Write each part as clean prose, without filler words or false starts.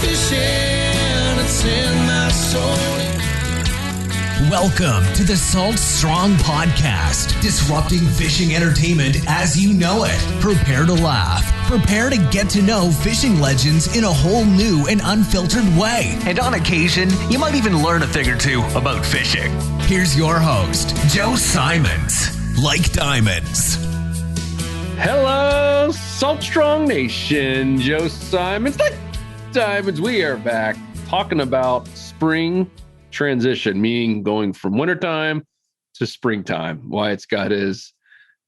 fishing, it's in my soul. Welcome to the Salt Strong Podcast, disrupting fishing entertainment as you know it. Prepare to laugh. Prepare to get to know fishing legends in a whole new and unfiltered way. And on occasion, you might even learn a thing or two about fishing. Here's your host, Joe Simons. Like diamonds. Hello, Salt Strong Nation. Joe Simons. Like diamonds. We are back talking about spring transition, meaning going from wintertime to springtime. Wyatt's got his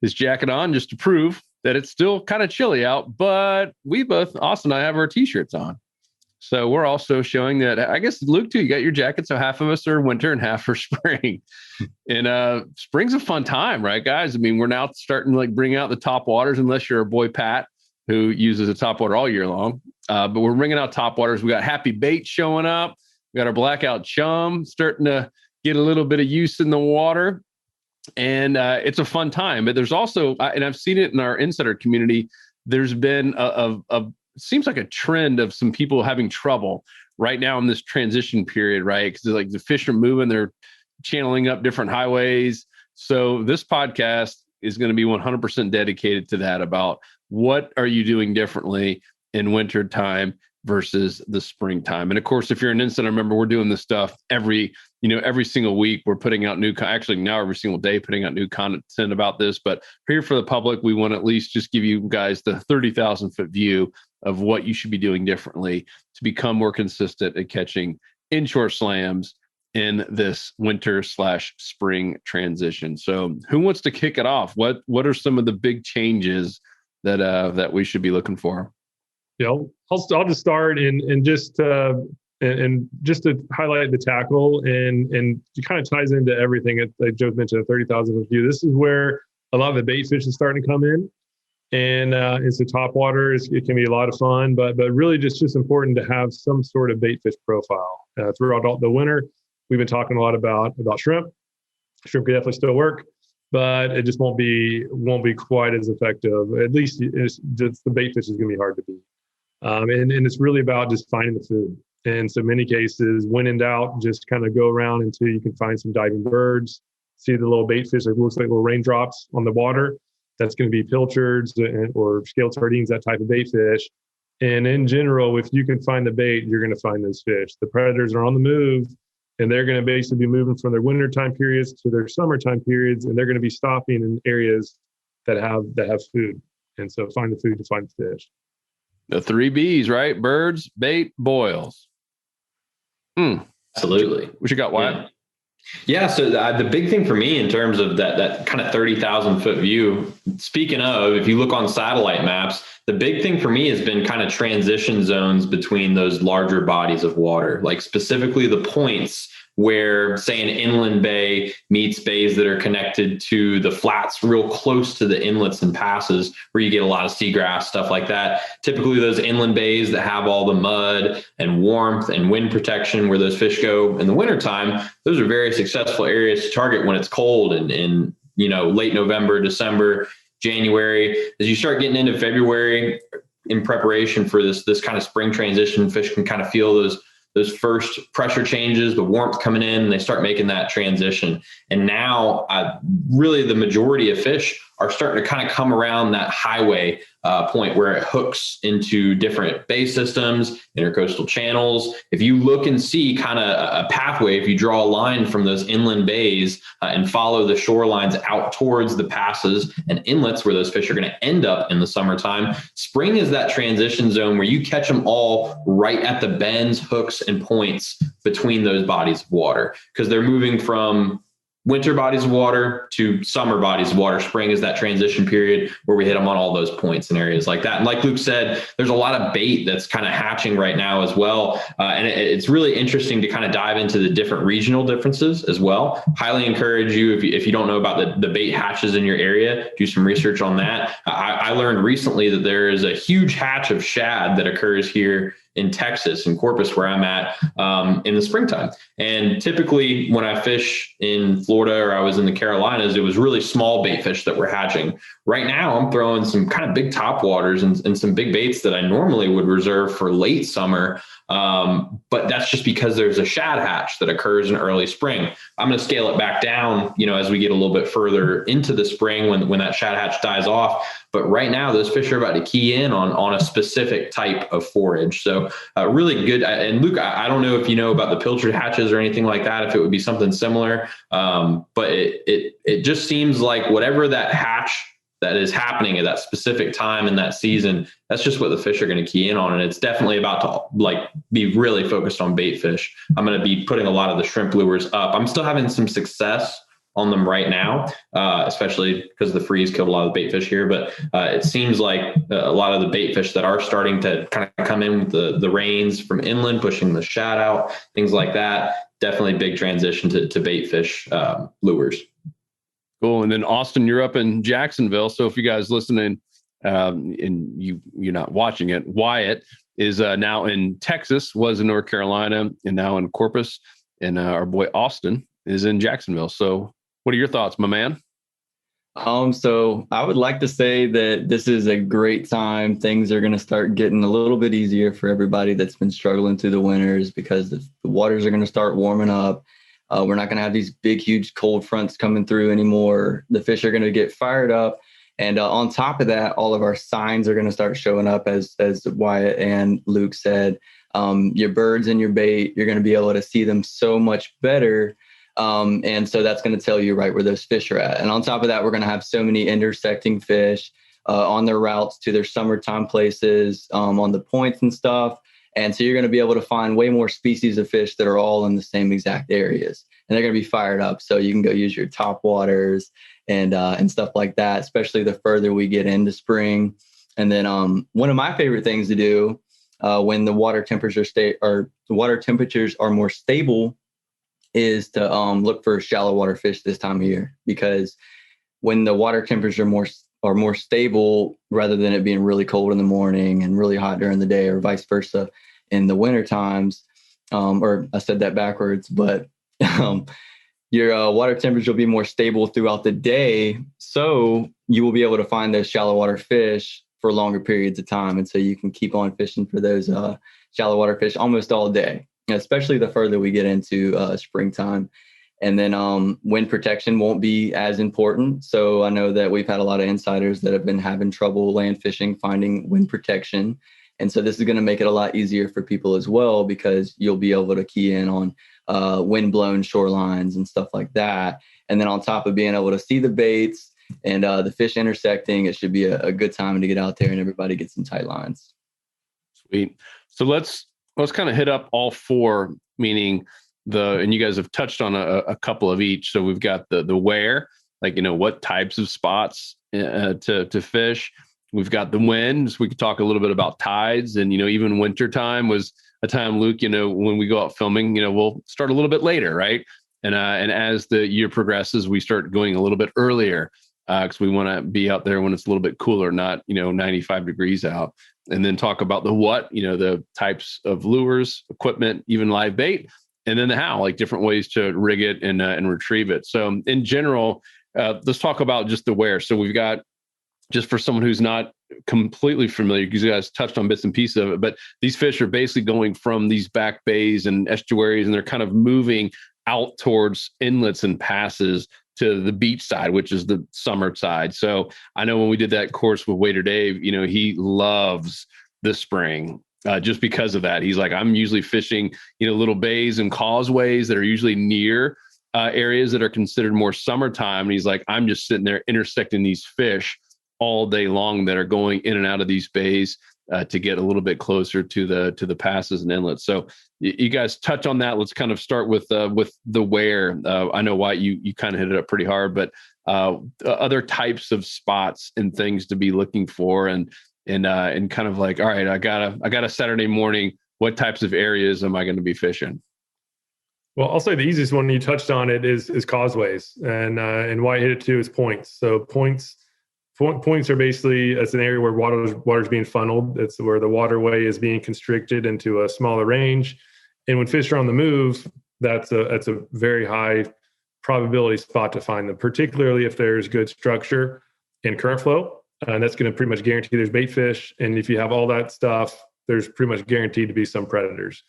jacket on just to prove that it's still kind of chilly out, but we both, Austin and I, have our t-shirts on. So we're also showing that, I guess, Luke, too, you got your jacket, so half of us are winter and half are spring. And spring's a fun time, right, guys? I mean, we're now starting to bring out the top waters, unless you're a boy Pat, who uses a top water all year long. But we're bringing out top waters. We got Happy Bait showing up. We got our blackout chum starting to get a little bit of use in the water. And it's a fun time. But there's also, and I've seen it in our insider community, there's been seems like a trend of some people having trouble right now in this transition period, right? Because the fish are moving, they're channeling up different highways. So this podcast is going to be 100% dedicated to that, about what are you doing differently in winter time versus the springtime. And of course, if you're an insider member, we're doing this stuff every single week. We're putting out actually now every single day, putting out new content about this. But here for the public, we want to at least just give you guys the 30,000 foot view of what you should be doing differently to become more consistent at catching inshore slams in this winter/spring transition. So who wants to kick it off? What are some of the big changes that we should be looking for? Yeah, I'll just start and just to highlight the tackle and it kind of ties into everything. Like Joe mentioned, a 30,000 foot view. This is where a lot of the bait fish is starting to come in, and it's the top water. It can be a lot of fun, but really just important to have some sort of bait fish profile throughout the winter. We've been talking a lot about shrimp. Shrimp can definitely still work, but it just won't be quite as effective. At least the bait fish is going to be hard to beat. And it's really about just finding the food. And so many cases, when in doubt, just kind of go around until you can find some diving birds, see the little bait fish that looks like little raindrops on the water. That's going to be pilchards or scale sardines, that type of bait fish. And in general, if you can find the bait, you're going to find those fish. The predators are on the move, and they're going to basically be moving from their wintertime periods to their summertime periods, and they're going to be stopping in areas that have food. And so find the food to find the fish. The 3 B's, right? Birds, bait, boils. Absolutely. What you got, Wyatt? Yeah. So the big thing for me in terms of that kind of 30,000 foot view, speaking of, if you look on satellite maps, the big thing for me has been kind of transition zones between those larger bodies of water, like specifically the points where, say, an inland bay meets bays that are connected to the flats real close to the inlets and passes where you get a lot of seagrass, stuff like that. Typically those inland bays that have all the mud and warmth and wind protection where those fish go in the wintertime, those are very successful areas to target when it's cold and in late November, December, January. As you start getting into February in preparation for this kind of spring transition, fish can kind of feel those first pressure changes, the warmth coming in, and they start making that transition. And now really the majority of fish are starting to kind of come around that highway point where it hooks into different bay systems, intercoastal channels. If you look and see kind of a pathway, if you draw a line from those inland bays and follow the shorelines out towards the passes and inlets where those fish are going to end up in the summertime, spring is that transition zone where you catch them all right at the bends, hooks, and points between those bodies of water, because they're moving from winter bodies of water to summer bodies of water. Spring is that transition period where we hit them on all those points and areas like that. And like Luke said, there's a lot of bait that's kind of hatching right now as well. And it's really interesting to kind of dive into the different regional differences as well. Highly encourage you, if you don't know about the bait hatches in your area, do some research on that. I learned recently that there is a huge hatch of shad that occurs here in Texas, in Corpus, where I'm at, in the springtime. And typically when I fish in Florida or I was in the Carolinas, it was really small bait fish that were hatching. Right now, I'm throwing some kind of big top waters and some big baits that I normally would reserve for late summer. But that's just because there's a shad hatch that occurs in early spring. I'm going to scale it back down, as we get a little bit further into the spring when that shad hatch dies off. But right now, those fish are about to key in on a specific type of forage. So really good. And Luke, I don't know if you know about the pilchard hatches or anything like that, if it would be something similar. But it just seems like whatever that hatch that is happening at that specific time in that season, that's just what the fish are going to key in on. And it's definitely about to be really focused on bait fish. I'm going to be putting a lot of the shrimp lures up. I'm still having some success on them right now, especially because the freeze killed a lot of the bait fish here. But it seems like a lot of the bait fish that are starting to kind of come in with the rains from inland, pushing the shad out, things like that. Definitely big transition to bait fish lures. Cool. And then Austin, you're up in Jacksonville. So if you guys listening and you're not watching it, Wyatt is now in Texas, was in North Carolina, and now in Corpus. And our boy Austin is in Jacksonville. So what are your thoughts, my man? So I would like to say that this is a great time. Things are going to start getting a little bit easier for everybody that's been struggling through the winters, because the waters are going to start warming up. We're not going to have these big, huge cold fronts coming through anymore. The fish are going to get fired up. And on top of that, all of our signs are going to start showing up, as Wyatt and Luke said. Your birds and your bait, you're going to be able to see them so much better. And so that's going to tell you right where those fish are at. And on top of that, we're going to have so many intersecting fish on their routes to their summertime places, on the points and stuff. And so you're going to be able to find way more species of fish that are all in the same exact areas, and they're going to be fired up. So you can go use your top waters and stuff like that, especially the further we get into spring. And then one of my favorite things to do when the water temperatures are more stable is to look for shallow water fish this time of year, because when the water temperatures are more stable, rather than it being really cold in the morning and really hot during the day, or vice versa in the winter times, or I said that backwards, but your water temperature will be more stable throughout the day. So you will be able to find those shallow water fish for longer periods of time. And so you can keep on fishing for those shallow water fish almost all day, especially the further we get into springtime. And then wind protection won't be as important. So I know that we've had a lot of insiders that have been having trouble land fishing, finding wind protection. And so this is going to make it a lot easier for people as well, because you'll be able to key in on wind-blown shorelines and stuff like that. And then on top of being able to see the baits and the fish intersecting, it should be a good time to get out there and everybody get some tight lines. Sweet. So let's kind of hit up all four, meaning and you guys have touched on a couple of each. So we've got the where, like, what types of spots to fish. We've got the wind. So we could talk a little bit about tides, and, even wintertime was a time, Luke, when we go out filming, we'll start a little bit later, right? And as the year progresses, we start going a little bit earlier because we want to be out there when it's a little bit cooler, not, 95 degrees out. And then talk about the what, the types of lures, equipment, even live bait, and then the how, like different ways to rig it and retrieve it. So in general, let's talk about just the where. So we've got, just for someone who's not completely familiar, because you guys touched on bits and pieces of it, but these fish are basically going from these back bays and estuaries, and they're kind of moving out towards inlets and passes to the beach side, which is the summer side. So I know when we did that course with Waiter Dave, he loves the spring just because of that. He's like, I'm usually fishing, little bays and causeways that are usually near areas that are considered more summertime. And he's like, I'm just sitting there intersecting these fish all day long that are going in and out of these bays to get a little bit closer to the passes and inlets. So you guys touch on that. Let's kind of start with the where. I know why you kind of hit it up pretty hard, but other types of spots and things to be looking for, and kind of like, all right, I got a Saturday morning. What types of areas am I going to be fishing? Well, I'll say the easiest one, you touched on it, is causeways, and Wyatt hit it too, is points. So points Points are basically, it's an area where water's being funneled. It's where the waterway is being constricted into a smaller range. And when fish are on the move, that's a very high probability spot to find them, particularly if there's good structure and current flow. And that's going to pretty much guarantee there's bait fish. And if you have all that stuff, there's pretty much guaranteed to be some predators.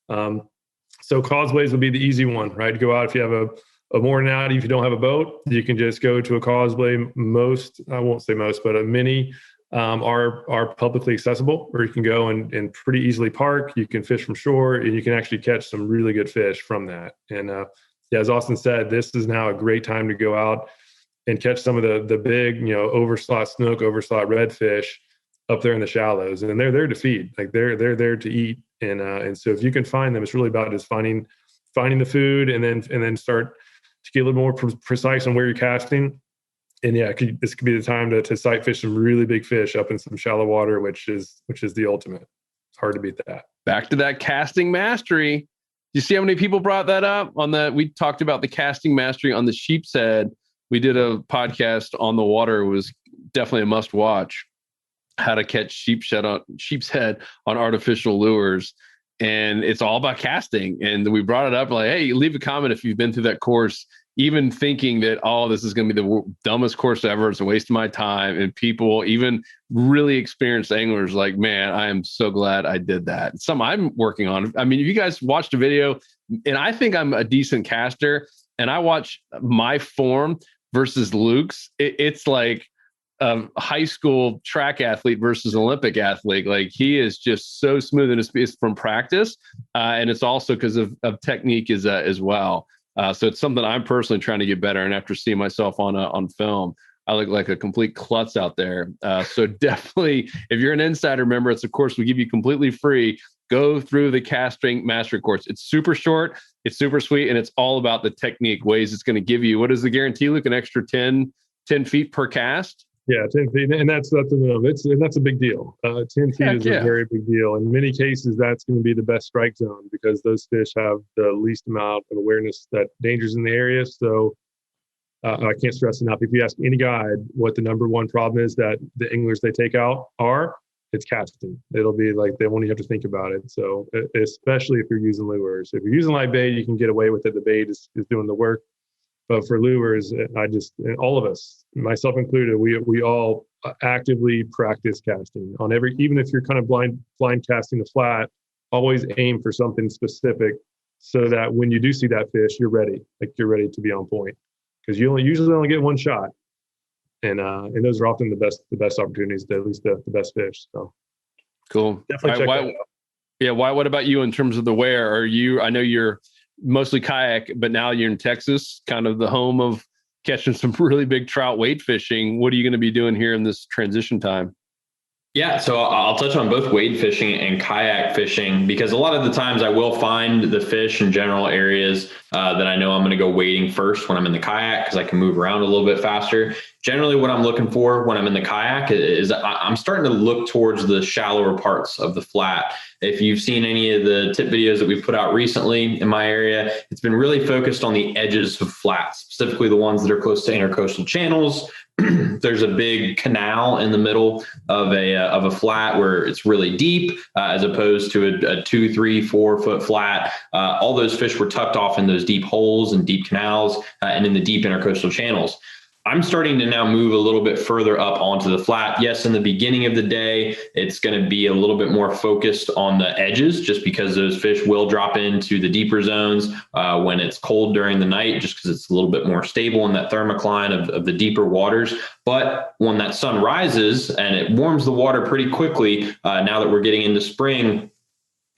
So causeways would be the easy one, right? Go out if you have a morning out. If you don't have a boat, you can just go to a causeway. I won't say most, but many are publicly accessible, or you can go and pretty easily park. You can fish from shore, and you can actually catch some really good fish from that. And as Austin said, this is now a great time to go out and catch some of the big, overslot snook, overslot redfish up there in the shallows. And they're there to feed, like they're there to eat. And so if you can find them, it's really about just finding the food, and then start to get a little more precise on where you're casting. And this could be the time to sight fish some really big fish up in some shallow water, which is the ultimate. It's hard to beat that. Back to that casting mastery. You see how many people brought that up on that? We talked about the casting mastery on the sheep's head. We did a podcast on the water. It was definitely a must watch. How to catch sheep's head on artificial lures. And it's all about casting. And we brought it up like, hey, leave a comment if you've been through that course, even thinking that, this is going to be the dumbest course ever. It's a waste of my time. And people, even really experienced anglers, like, man, I am so glad I did that. It's something I'm working on. I mean, if you guys watched a video, and I think I'm a decent caster, and I watch my form versus Luke's, it's like a high school track athlete versus Olympic athlete. Like, he is just so smooth, and it's from practice. And it's also because of technique as well. So it's something I'm personally trying to get better. And after seeing myself on film, I look like a complete klutz out there. So definitely, if you're an insider member, it's a course we give you completely free. Go through the casting mastery course. It's super short, it's super sweet, and it's all about the technique ways it's going to give you. What is the guarantee, Luke? An extra 10 feet per cast? Yeah, 10 feet. And that's a big deal. 10 feet is a very big deal. In many cases, that's going to be the best strike zone, because those fish have the least amount of awareness that danger's in the area. So I can't stress enough. If you ask any guide what the number one problem is that the anglers they take out it's casting. It'll be like they won't even have to think about it. So especially if you're using lures. If you're using live bait, you can get away with it. The bait is doing the work. But for lures, and all of us, myself included, we all actively practice casting on even if you're kind of blind casting the flat, always aim for something specific, so that when you do see that fish, you're ready. Like, you're ready to be on point, because you usually only get one shot. And those are often the best opportunities to at least the best fish. So cool. Definitely check that out. Yeah. Why? What about you in terms of the where? I know you're mostly kayak, but now you're in Texas, kind of the home of catching some really big trout wade fishing. What are you going to be doing here in this transition time? Yeah, so I'll touch on both wade fishing and kayak fishing, because a lot of the times I will find the fish in general areas that I know I'm going to go wading first when I'm in the kayak, because I can move around a little bit faster. Generally, what I'm looking for when I'm in the kayak is I'm starting to look towards the shallower parts of the flat. If you've seen any of the tip videos that we've put out recently in my area, it's been really focused on the edges of flats, specifically the ones that are close to intercoastal channels. There's a big canal in the middle of a flat where it's really deep, as opposed to a 2, 3, 4 foot flat. All those fish were tucked off in those deep holes and deep canals and in the deep intercoastal channels. I'm starting to now move a little bit further up onto the flat. Yes, in the beginning of the day, it's going to be a little bit more focused on the edges, just because those fish will drop into the deeper zones when it's cold during the night, just because it's a little bit more stable in that thermocline of the deeper waters. But when that sun rises and it warms the water pretty quickly, now that we're getting into spring,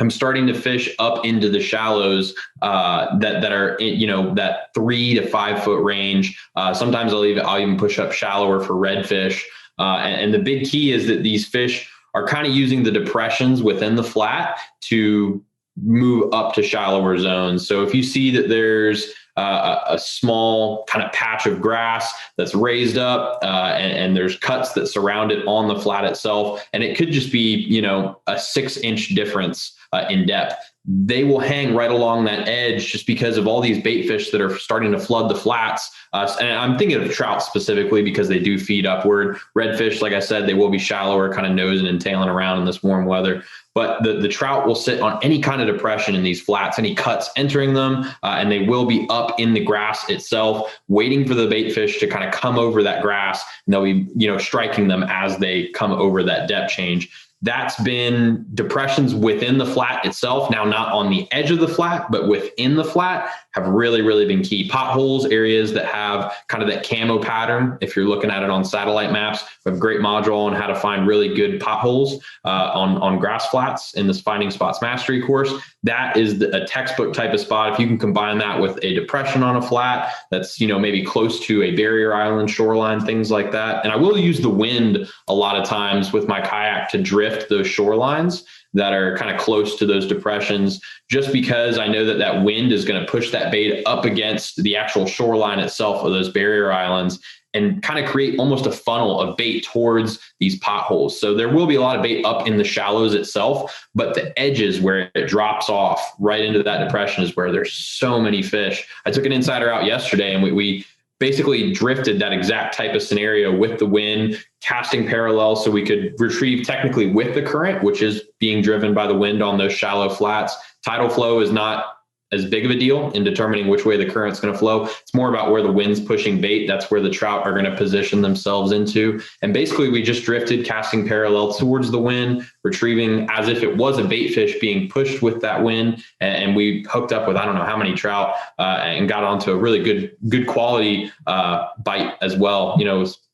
I'm starting to fish up into the shallows that are in, that 3 to 5 foot range. Sometimes I'll even push up shallower for redfish. And the big key is that these fish are kind of using the depressions within the flat to move up to shallower zones. So if you see that there's a small kind of patch of grass that's raised up and there's cuts that surround it on the flat itself, and it could just be, a 6-inch difference in depth. They will hang right along that edge just because of all these bait fish that are starting to flood the flats. And I'm thinking of trout specifically because they do feed upward. Redfish, like I said, they will be shallower, kind of nosing and tailing around in this warm weather. But the trout will sit on any kind of depression in these flats, any cuts entering them, and they will be up in the grass itself, waiting for the bait fish to kind of come over that grass, and they'll be, striking them as they come over that depth change. That's been depressions within the flat itself. Now, not on the edge of the flat, but within the flat have really, really been key. Potholes, areas that have kind of that camo pattern. If you're looking at it on satellite maps, we have a great module on how to find really good potholes on grass flats in this Finding Spots Mastery course. That is a textbook type of spot. If you can combine that with a depression on a flat that's, maybe close to a barrier island shoreline, things like that. And I will use the wind a lot of times with my kayak to drift those shorelines that are kind of close to those depressions, just because I know that wind is going to push that bait up against the actual shoreline itself of those barrier islands and kind of create almost a funnel of bait towards these potholes. So there will be a lot of bait up in the shallows itself, but the edges where it drops off right into that depression is where there's so many fish. I took an insider out yesterday and we basically drifted that exact type of scenario with the wind, casting parallel so we could retrieve technically with the current, which is being driven by the wind on those shallow flats. Tidal flow is not as big of a deal in determining which way the current's going to flow. It's more about where the wind's pushing bait. That's where the trout are going to position themselves into. And basically we just drifted, casting parallel towards the wind, retrieving as if it was a bait fish being pushed with that wind. And we hooked up with, I don't know how many trout, and got onto a really good quality bite as well.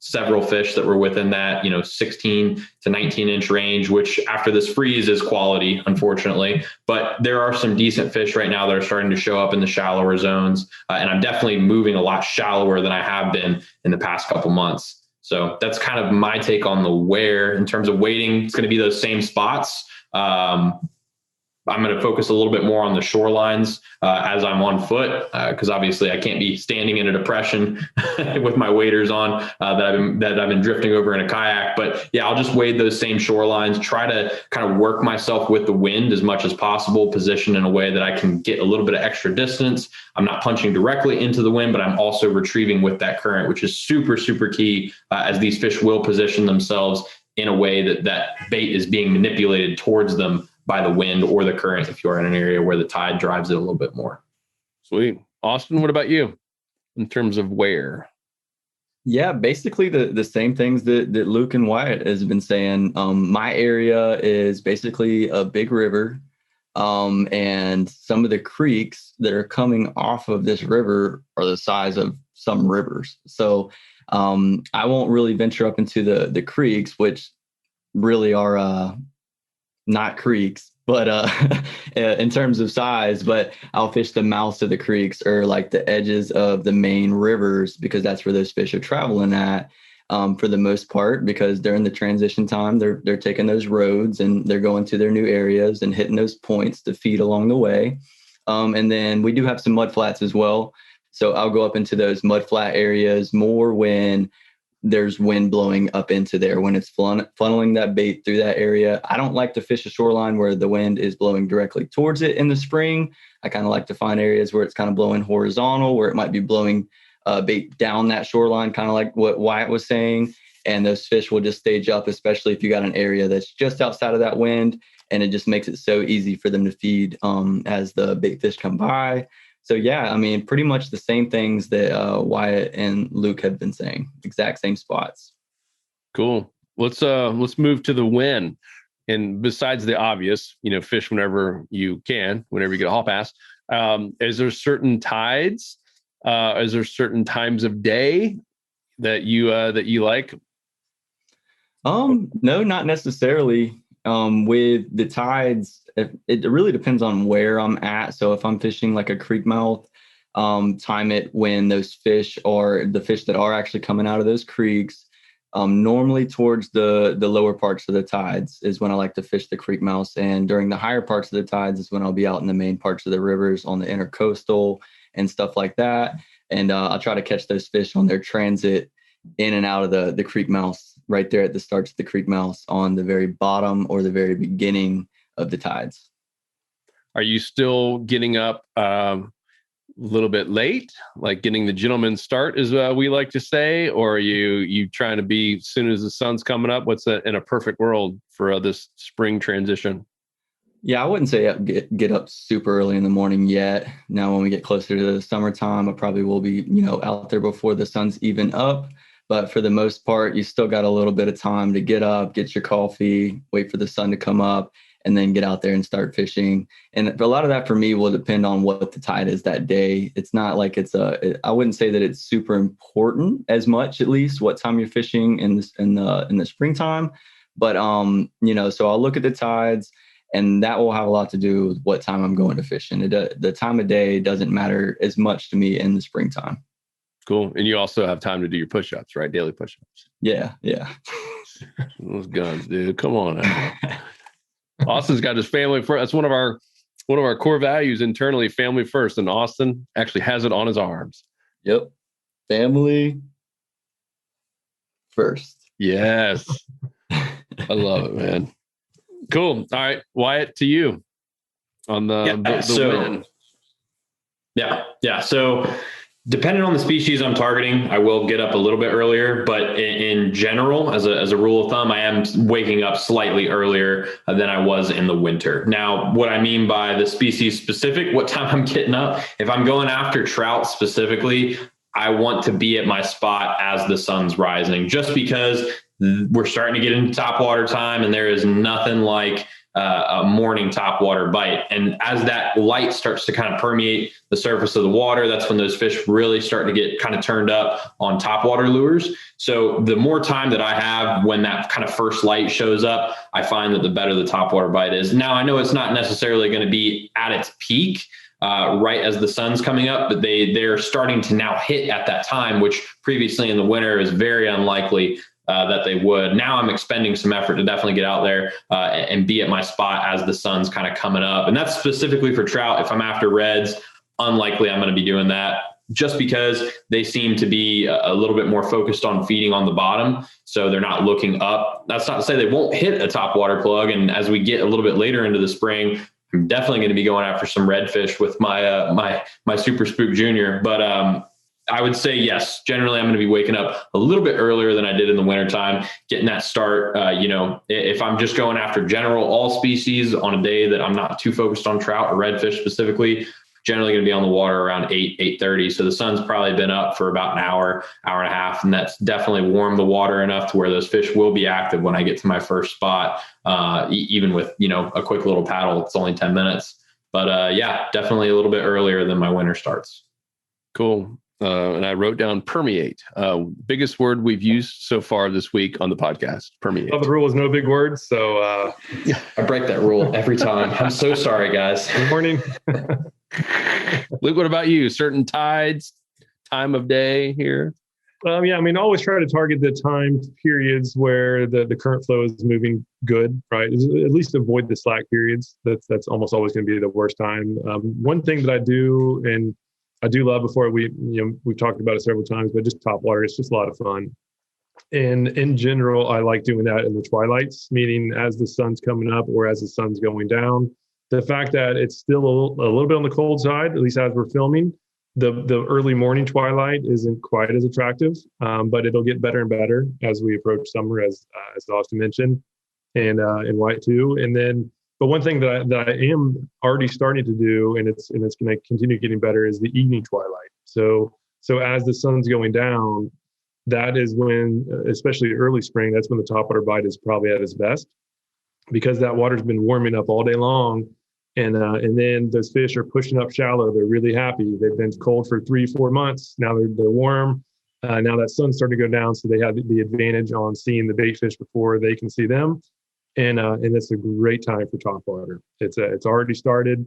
Several fish that were within that, 16 to 19 inch range, which after this freeze is quality, unfortunately. But there are some decent fish right now that are starting to show up in the shallower zones. And I'm definitely moving a lot shallower than I have been in the past couple months. So that's kind of my take on the where. In terms of waiting, it's going to be those same spots. I'm going to focus a little bit more on the shorelines as I'm on foot, because obviously I can't be standing in a depression with my waders on that I've been drifting over in a kayak. But yeah, I'll just wade those same shorelines, try to kind of work myself with the wind as much as possible, position in a way that I can get a little bit of extra distance. I'm not punching directly into the wind, but I'm also retrieving with that current, which is super, super key as these fish will position themselves in a way that bait is being manipulated towards them by the wind or the current if you're in an area where the tide drives it a little bit more. Sweet. Austin, what about you in terms of where? Yeah, basically the same things that Luke and Wyatt has been saying. My area is basically a big river, and some of the creeks that are coming off of this river are the size of some rivers. So I won't really venture up into the creeks, which really are not creeks, but in terms of size, but I'll fish the mouths of the creeks or like the edges of the main rivers, because that's where those fish are traveling at for the most part, because during the transition time, they're taking those roads and they're going to their new areas and hitting those points to feed along the way. And then we do have some mud flats as well. So I'll go up into those mud flat areas more when there's wind blowing up into there, when it's funneling that bait through that area. I don't like to fish a shoreline where the wind is blowing directly towards it in the spring. I kind of like to find areas where it's kind of blowing horizontal, where it might be blowing bait down that shoreline, kind of like what Wyatt was saying. And those fish will just stage up, especially if you got an area that's just outside of that wind, and it just makes it so easy for them to feed as the bait fish come by. So yeah, I mean, pretty much the same things that Wyatt and Luke have been saying, exact same spots. Cool. Let's move to the when. And besides the obvious, fish whenever you can, whenever you get a haul pass. Is there certain tides? Is there certain times of day that you like? No, not necessarily. With the tides, it really depends on where I'm at. So if I'm fishing like a creek mouth, time it when those fish are the fish that are actually coming out of those creeks. Normally towards the lower parts of the tides is when I like to fish the creek mouths, and during the higher parts of the tides is when I'll be out in the main parts of the rivers on the intercoastal and stuff like that. And I'll try to catch those fish on their transit in and out of the creek mouths, right there at the starts of the creek mouths on the very bottom or the very beginning of the tides. Are you still getting up a little bit late, like getting the gentleman's start, as we like to say, or are you trying to be as soon as the sun's coming up? What's that in a perfect world for this spring transition? Yeah, I wouldn't say get up super early in the morning yet. Now, when we get closer to the summertime, I probably will be, out there before the sun's even up. But for the most part, you still got a little bit of time to get up, get your coffee, wait for the sun to come up, and then get out there and start fishing. And a lot of that for me will depend on what the tide is that day. It's not like I wouldn't say that it's super important as much, at least, what time you're fishing in the springtime. But, so I'll look at the tides, and that will have a lot to do with what time I'm going to fishing. The time of day doesn't matter as much to me in the springtime. Cool. And you also have time to do your push-ups, right? Daily push-ups. Yeah. Those guns, dude. Come on now. Austin's got his family first. That's one of our core values internally, family first. And Austin actually has it on his arms. Yep. Family first. Yes. I love it, man. Cool. All right. Wyatt, to you on the win. Yeah. So depending on the species I'm targeting, I will get up a little bit earlier, but in general, as a rule of thumb, I am waking up slightly earlier than I was in the winter. Now, what I mean by the species specific, what time I'm getting up, if I'm going after trout specifically, I want to be at my spot as the sun's rising, just because we're starting to get into topwater time, and there is nothing like a morning topwater bite. And as that light starts to kind of permeate the surface of the water, that's when those fish really start to get kind of turned up on topwater lures. So the more time that I have when that kind of first light shows up, I find that the better the topwater bite is. Now, I know it's not necessarily going to be at its peak right as the sun's coming up, but they're starting to now hit at that time, which previously in the winter is very unlikely that they would. Now I'm expending some effort to definitely get out there and be at my spot as the sun's kind of coming up. And that's specifically for trout. If I'm after reds, unlikely I'm going to be doing that, just because they seem to be a little bit more focused on feeding on the bottom. So they're not looking up. That's not to say they won't hit a top water plug. And as we get a little bit later into the spring, I'm definitely going to be going after some redfish with my Super Spook Junior. But I would say, yes, generally I'm going to be waking up a little bit earlier than I did in the wintertime, getting that start. If I'm just going after general all species on a day that I'm not too focused on trout or redfish specifically, generally going to be on the water around 8:30. So the sun's probably been up for about an hour and a half. And that's definitely warmed the water enough to where those fish will be active when I get to my first spot, even with, a quick little paddle. It's only 10 minutes. But definitely a little bit earlier than my winter starts. Cool. And I wrote down permeate. Biggest word we've used so far this week on the podcast, permeate. The rule is no big words. So I break that rule every time. I'm so sorry, guys. Good morning. Luke, what about you? Certain tides, time of day here? Always try to target the time periods where the current flow is moving good, right? At least avoid the slack periods. That's almost always going to be the worst time. One thing that I do, and I do love, before we've talked about it several times, but just topwater, it's just a lot of fun. And in general, I like doing that in the twilights, meaning as the sun's coming up or as the sun's going down. The fact that it's still a little bit on the cold side, at least as we're filming, the early morning twilight isn't quite as attractive, but it'll get better and better as we approach summer, as Austin mentioned, and Wyatt too. And then, but one thing that I am already starting to do, and it's going to continue getting better, is the evening twilight. So as the sun's going down, that is when, especially early spring, that's when the topwater bite is probably at its best, because that water's been warming up all day long. And then those fish are pushing up shallow. They're really happy. They've been cold for 3-4 months. Now they're warm. Now that sun's starting to go down, so they have the advantage on seeing the bait fish before they can see them. And it's a great time for topwater. It's already started,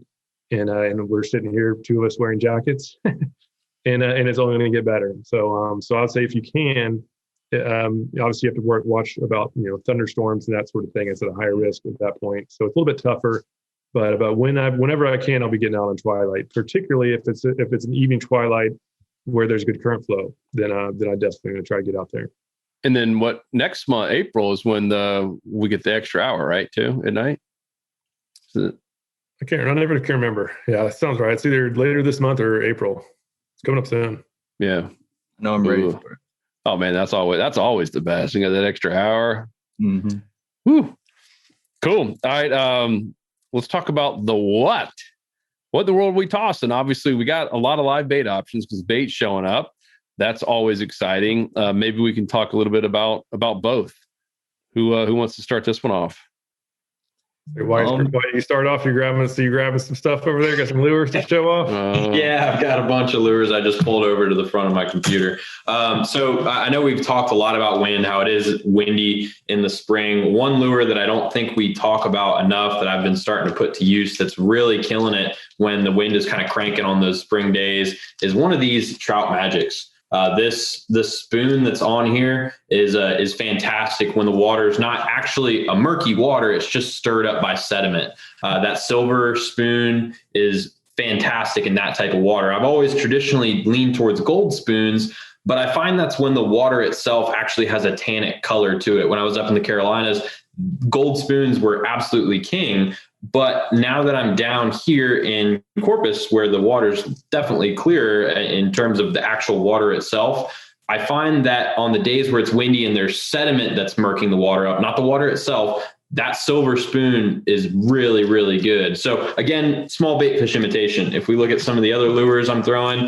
and we're sitting here, two of us wearing jackets, and it's only going to get better. So I'd say if you can, obviously you have to watch about thunderstorms and that sort of thing. It's at a higher risk at that point, so it's a little bit tougher. But whenever I can, I'll be getting out on twilight, particularly if it's an evening twilight where there's good current flow. Then I definitely going to try to get out there. And then what, next month, April, is when we get the extra hour, right? Too at night. I never can remember. Yeah, that sounds right. It's either later this month or April. It's coming up soon. Yeah. No, I'm ready for it. Oh man, that's always the best. You got that extra hour. Mm-hmm. Woo. Cool. All right. Let's talk about the what. What in the world are we tossing? Obviously, we got a lot of live bait options because bait's showing up. That's always exciting. Maybe we can talk a little bit about both. Who wants to start this one off? Why you start off? You're grabbing some stuff over there. Got some lures to show off. Yeah, I've got a bunch of lures. I just pulled over to the front of my computer. So I know we've talked a lot about wind, how it is windy in the spring. One lure that I don't think we talk about enough that I've been starting to put to use that's really killing it when the wind is kind of cranking on those spring days is one of these Trout Magics. The spoon that's on here is fantastic when the water is not actually a murky water. It's just stirred up by sediment. That silver spoon is fantastic in that type of water. I've always traditionally leaned towards gold spoons, but I find that's when the water itself actually has a tannic color to it. When I was up in the Carolinas, gold spoons were absolutely king. But now that I'm down here in Corpus, where the water's definitely clearer in terms of the actual water itself, I find that on the days where it's windy and there's sediment that's murking the water up, not the water itself, that silver spoon is really, really good. So again, small bait fish imitation. If we look at some of the other lures I'm throwing,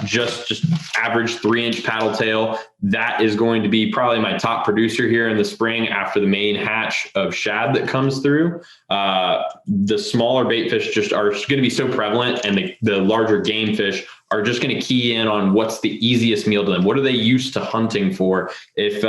just average 3-inch paddle tail, that is going to be probably my top producer here in the spring after the main hatch of shad that comes through. The smaller bait fish just are going to be so prevalent, and the larger game fish are just going to key in on what's the easiest meal to them. What are they used to hunting for? If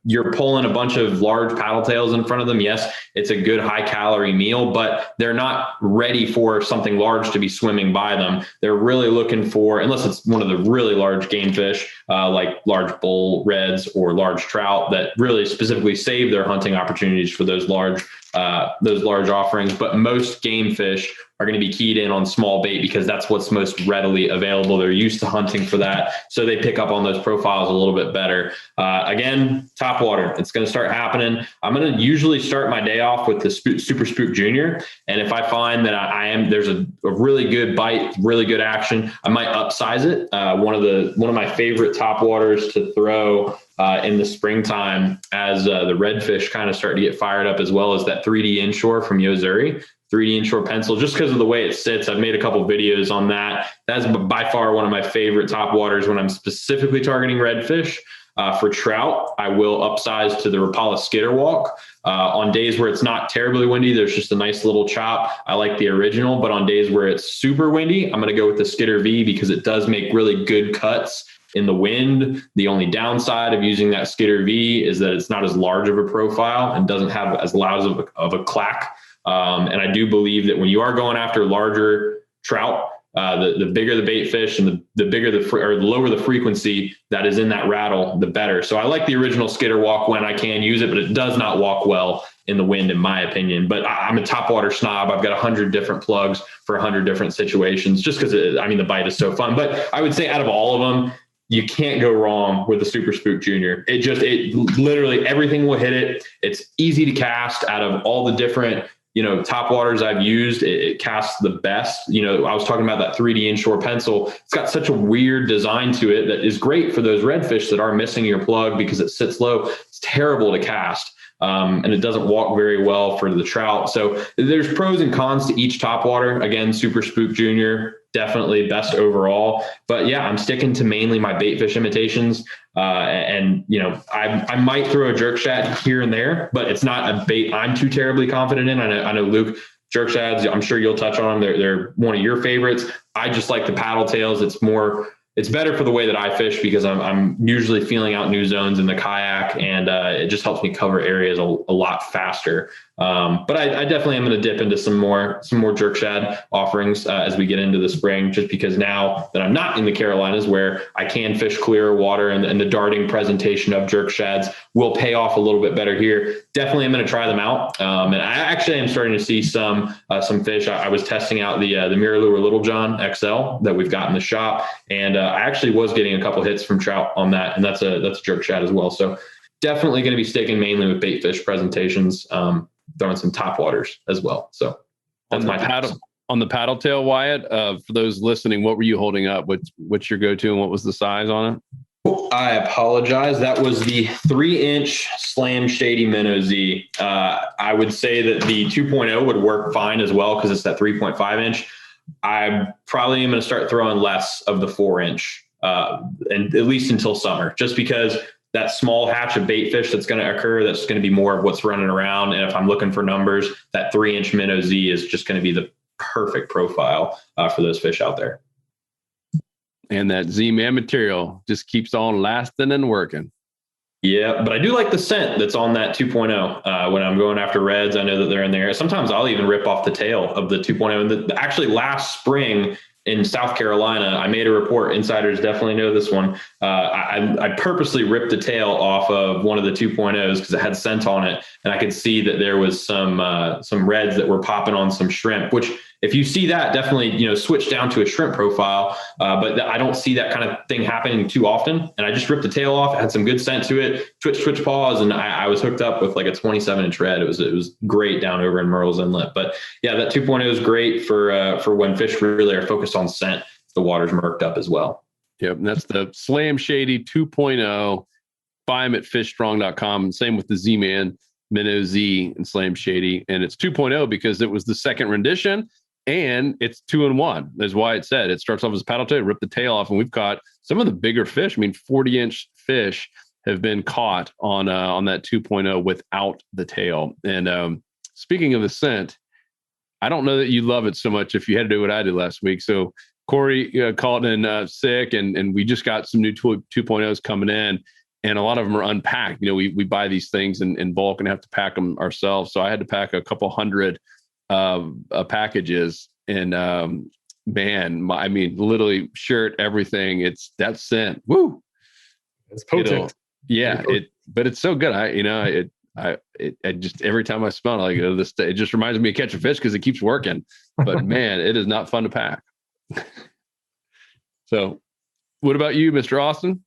you're pulling a bunch of large paddle tails in front of them, yes, it's a good high calorie meal, but they're not ready for something large to be swimming by them. They're really looking for, unless it's one of the really large game fish, like large bull reds or large trout that really specifically save their hunting opportunities for those large offerings. But most game fish are going to be keyed in on small bait because that's what's most readily available. They're used to hunting for that, so they pick up on those profiles a little bit better. Again, top water, it's going to start happening. I'm going to usually start my day off with the Super Spook Junior, and if I find that there's a really good bite, really good action, I might upsize it. One of my favorite top waters to throw in the springtime as the redfish kind of start to get fired up, as well as that 3D Inshore from Yozuri. 3D Inshore pencil, just because of the way it sits. I've made a couple of videos on that. That's by far one of my favorite top waters when I'm specifically targeting redfish. For trout, I will upsize to the Rapala Skitter Walk. On days where it's not terribly windy, there's just a nice little chop. I like the original, but on days where it's super windy, I'm going to go with the Skitter V because it does make really good cuts in the wind. The only downside of using that Skitter V is that it's not as large of a profile and doesn't have as loud of a clack. And I do believe that when you are going after larger trout, the bigger the bait fish and the bigger the lower the frequency that is in that rattle, the better. So I like the original Skitter Walk when I can use it, but it does not walk well in the wind, in my opinion. But I'm a topwater snob. I've got 100 different plugs for 100 different situations, just because the bite is so fun. But I would say out of all of them, you can't go wrong with the Super Spook Junior. It literally everything will hit it. It's easy to cast. Out of all the different top waters I've used, it casts the best. I was talking about that 3D Inshore pencil. It's got such a weird design to it that is great for those redfish that are missing your plug because it sits low. It's terrible to cast. And it doesn't walk very well for the trout. So there's pros and cons to each top water. Again, Super Spook Junior, definitely best overall. But yeah, I'm sticking to mainly my bait fish imitations. I might throw a jerk shad here and there, but it's not a bait I'm too terribly confident in. I know Luke, jerk shads, I'm sure you'll touch on them. They're one of your favorites. I just like the paddle tails. It's better for the way that I fish because I'm usually feeling out new zones in the kayak, and it just helps me cover areas a lot faster. But I definitely am going to dip into some more jerk shad offerings as we get into the spring, just because now that I'm not in the Carolinas where I can fish clearer water and the darting presentation of jerk shads will pay off a little bit better here. Definitely I'm going to try them out. And I actually am starting to see some fish. I was testing out the Mirror Little John XL that we've got in the shop, and I actually was getting a couple hits from trout on that, and that's a jerk shad as well. So definitely going to be sticking mainly with bait fish presentations, throwing some top waters as well. So That's my paddle. On the paddle tail, Wyatt, for those listening, what were you holding up? What's your go-to and what was the size on it? I apologize. That was the 3-inch Slam Shady Minnow Z. I would say that the 2.0 would work fine as well because it's that 3.5 inch. I probably am going to start throwing less of the 4-inch, and at least until summer, just because that small hatch of bait fish that's going to occur, that's going to be more of what's running around. And if I'm looking for numbers, that 3-inch Minnow Z is just going to be the perfect profile for those fish out there. And that Z-Man material just keeps on lasting and working. Yeah, but I do like the scent that's on that 2.0. When I'm going after reds, I know that they're in there. Sometimes I'll even rip off the tail of the 2.0. And actually last spring in South Carolina, I made a report. Insiders definitely know this one. I purposely ripped the tail off of one of the 2.0s because it had scent on it. And I could see that there was some reds that were popping on some shrimp, which if you see that, definitely, switch down to a shrimp profile. But I don't see that kind of thing happening too often. And I just ripped the tail off. It had some good scent to it. Twitch paws. And I was hooked up with like a 27-inch red. It was great down over in Myrtle's Inlet. But yeah, that 2.0 is great for when fish really are focused on scent. The water's murked up as well. Yep. And that's the Slam Shady 2.0. Buy them at fishstrong.com. And same with the Z-Man, Minnow Z and Slam Shady. And it's 2.0 because it was the second rendition. And it's 2-in-1, as Wyatt said. It starts off as paddle tail, rip the tail off, and we've caught some of the bigger fish. 40-inch fish have been caught on that 2.0 without the tail. And speaking of the scent, I don't know that you love it so much if you had to do what I did last week. So Corey called in sick, and we just got some new 2.0s coming in, and a lot of them are unpacked. We buy these things in bulk and have to pack them ourselves. So I had to pack a couple hundred packages, and literally shirt, everything. It's that scent. Woo! It's potent. But it's so good. I just every time I smell it, it just reminds me of catching fish because it keeps working. But man, it is not fun to pack. So, what about you, Mr. Austin?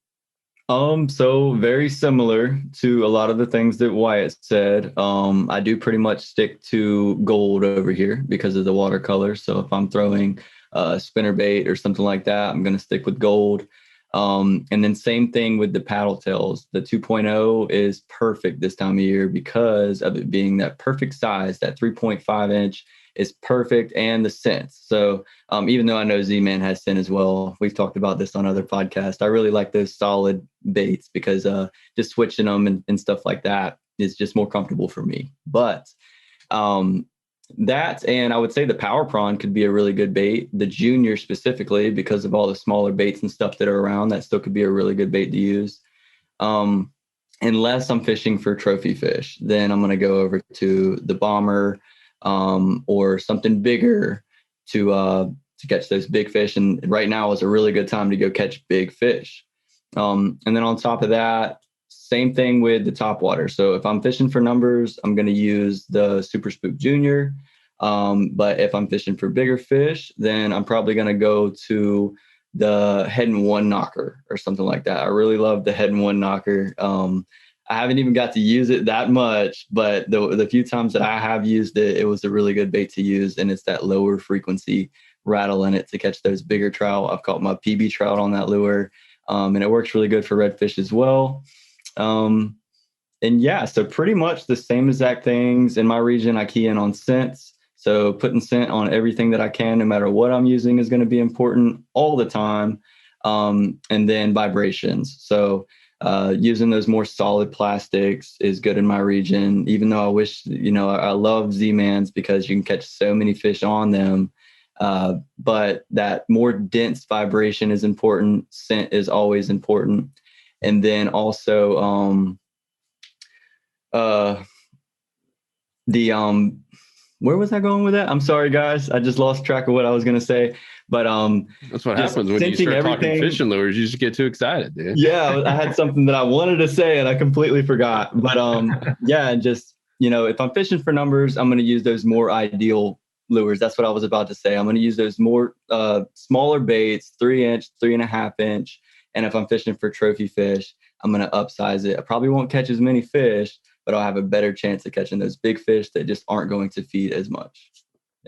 So very similar to a lot of the things that Wyatt said. I do pretty much stick to gold over here because of the watercolor. So if I'm throwing spinner bait or something like that, I'm going to stick with gold. And then same thing with the paddle tails. The 2.0 is perfect this time of year because of it being that perfect size. That 3.5 inch is perfect, and the scent. So even though I know Z-Man has scent as well, we've talked about this on other podcasts. I really like those solid baits because just switching them and stuff like that is just more comfortable for me. But that, and I would say the power prawn could be a really good bait. The junior specifically, because of all the smaller baits and stuff that are around, that still could be a really good bait to use. Unless I'm fishing for trophy fish, then I'm going to go over to the bomber or something bigger to catch those big fish. And right now is a really good time to go catch big fish. And then on top of that, same thing with the topwater. So if I'm fishing for numbers, I'm going to use the Super Spook Junior. But if I'm fishing for bigger fish, then I'm probably going to go to the Head and One knocker or something like that. I really love the Head and One knocker. I haven't even got to use it that much, but the few times that I have used it, it was a really good bait to use. And it's that lower frequency rattle in it to catch those bigger trout. I've caught my PB trout on that lure. And it works really good for redfish as well. And yeah, so pretty much the same exact things in my region. I key in on scents. So putting scent on everything that I can, no matter what I'm using, is going to be important all the time. And then vibrations. So using those more solid plastics is good in my region, even though I wish, I love Z-Mans because you can catch so many fish on them. But that more dense vibration is important. Scent is always important. And then also where was I going with that? I'm sorry, guys. I just lost track of what I was going to say. But that's what happens when you start talking fishing lures. You just get too excited, dude. Yeah, I had something that I wanted to say and I completely forgot. But yeah, just if I'm fishing for numbers, I'm going to use those more ideal lures. That's what I was about to say. I'm going to use those more smaller baits, 3-inch, 3.5-inch. And if I'm fishing for trophy fish, I'm going to upsize it. I probably won't catch as many fish, but I'll have a better chance of catching those big fish that just aren't going to feed as much.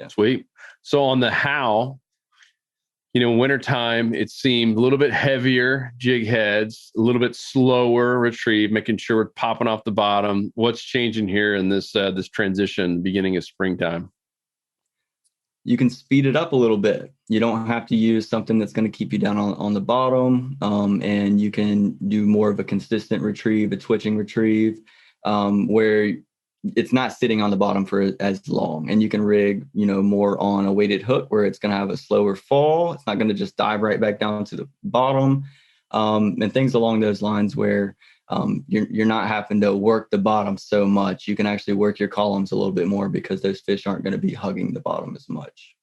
Sweet. So on the how, wintertime, it seemed a little bit heavier jig heads, a little bit slower retrieve, making sure we're popping off the bottom. What's changing here in this transition, beginning of springtime? You can speed it up a little bit. You don't have to use something that's going to keep you down on the bottom, and you can do more of a consistent retrieve, a twitching retrieve, where it's not sitting on the bottom for as long. And you can rig, more on a weighted hook where it's going to have a slower fall. It's not going to just dive right back down to the bottom, and things along those lines where you're not having to work the bottom so much. You can actually work your columns a little bit more because those fish aren't going to be hugging the bottom as much.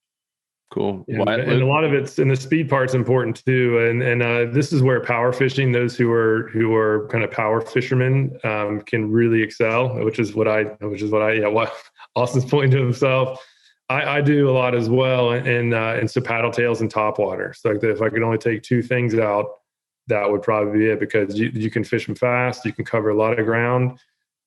Cool. And a lot of it's, and the speed part's important too. And this is where power fishing, those who are kind of power fishermen, can really excel, which is what Austin's pointing to himself. I do a lot as well. And so paddle tails and top water. So if I could only take two things out, that would probably be it, because you can fish them fast. You can cover a lot of ground.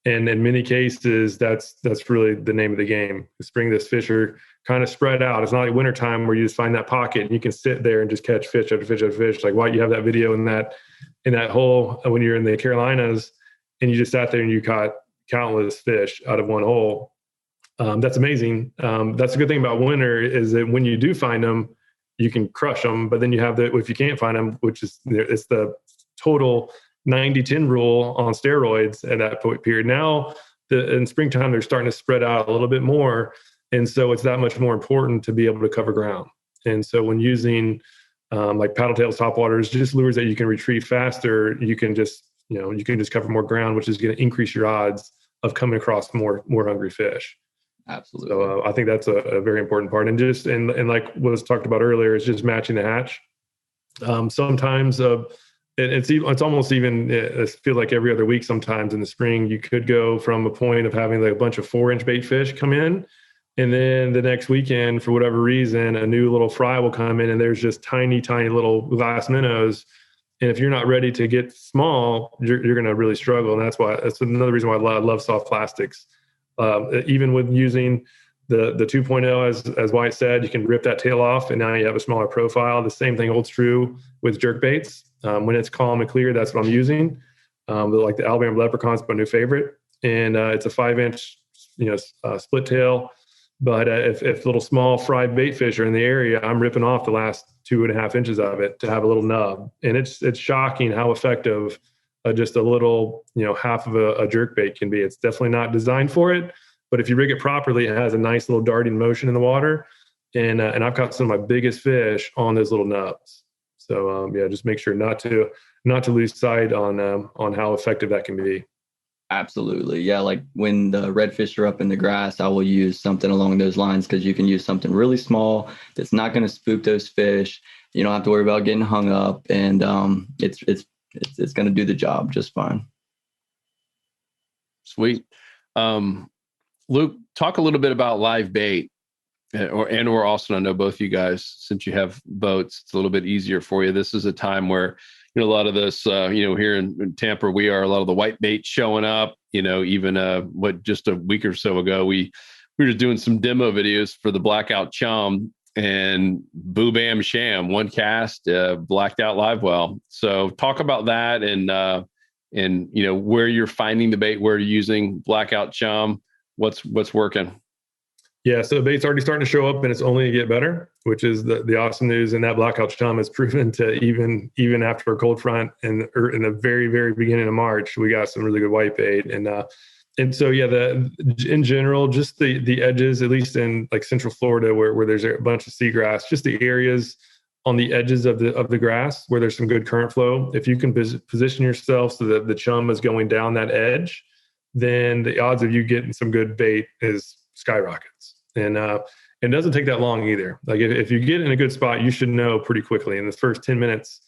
And in many cases, that's really the name of the game. Spring, this fish are kind of spread out. It's not like wintertime where you just find that pocket and you can sit there and just catch fish after fish after fish. Like, why you have that video in that hole when you're in the Carolinas and you just sat there and you caught countless fish out of one hole. That's amazing. That's a good thing about winter, is that when you do find them, you can crush them. But then you have if you can't find them, which is, it's the total 90-10 rule on steroids at that period. Now, in springtime, they're starting to spread out a little bit more. And so it's that much more important to be able to cover ground. And so when using like paddle tails, top waters, just lures that you can retrieve faster, you can just cover more ground, which is going to increase your odds of coming across more hungry fish. Absolutely. So I think that's a very important part. And and like what was talked about earlier, is just matching the hatch. Sometimes it's almost even, I feel like every other week sometimes in the spring, you could go from a point of having like a bunch of 4-inch bait fish come in, and then the next weekend, for whatever reason, a new little fry will come in and there's just tiny little glass minnows. And if you're not ready to get small, you're going to really struggle. And that's another reason why I love soft plastics. Even with using the 2.0, as Wyatt said, you can rip that tail off and now you have a smaller profile. The same thing holds true with jerk baits. When it's calm and clear, that's what I'm using. Like the Alabama leprechaun's my new favorite, and it's a 5-inch, split tail. But if little small fried bait fish are in the area, I'm ripping off the last 2.5 inches of it to have a little nub. And it's shocking how effective just a little, half of a jerk bait can be. It's definitely not designed for it, but if you rig it properly, it has a nice little darting motion in the water. And I've caught some of my biggest fish on those little nubs. So just make sure not to lose sight on how effective that can be. Absolutely. Yeah. Like when the redfish are up in the grass, I will use something along those lines, because you can use something really small that's not going to spook those fish. You don't have to worry about getting hung up, and it's going to do the job just fine. Sweet. Luke, talk a little bit about live bait, or Austin. I know both you guys, since you have boats, it's a little bit easier for you. This is a time where, a lot of this, here in Tampa, we are a lot of the white bait showing up, even just a week or so ago, we were just doing some demo videos for the blackout chum, and boo, bam, sham, one cast, blacked out live well. So talk about that and where you're finding the bait, where you're using blackout chum, what's working. Yeah, so the bait's already starting to show up, and it's only to get better, which is the awesome news. And that blackout chum has proven to, even after a cold front and in the very, very beginning of March, we got some really good white bait. And so, in general, just the edges, at least in like Central Florida, where there's a bunch of seagrass, just the areas on the edges of the grass where there's some good current flow. If you can position yourself so that the chum is going down that edge, then the odds of you getting some good bait is skyrockets. And it doesn't take that long either. Like if you get in a good spot, you should know pretty quickly in the first 10 minutes.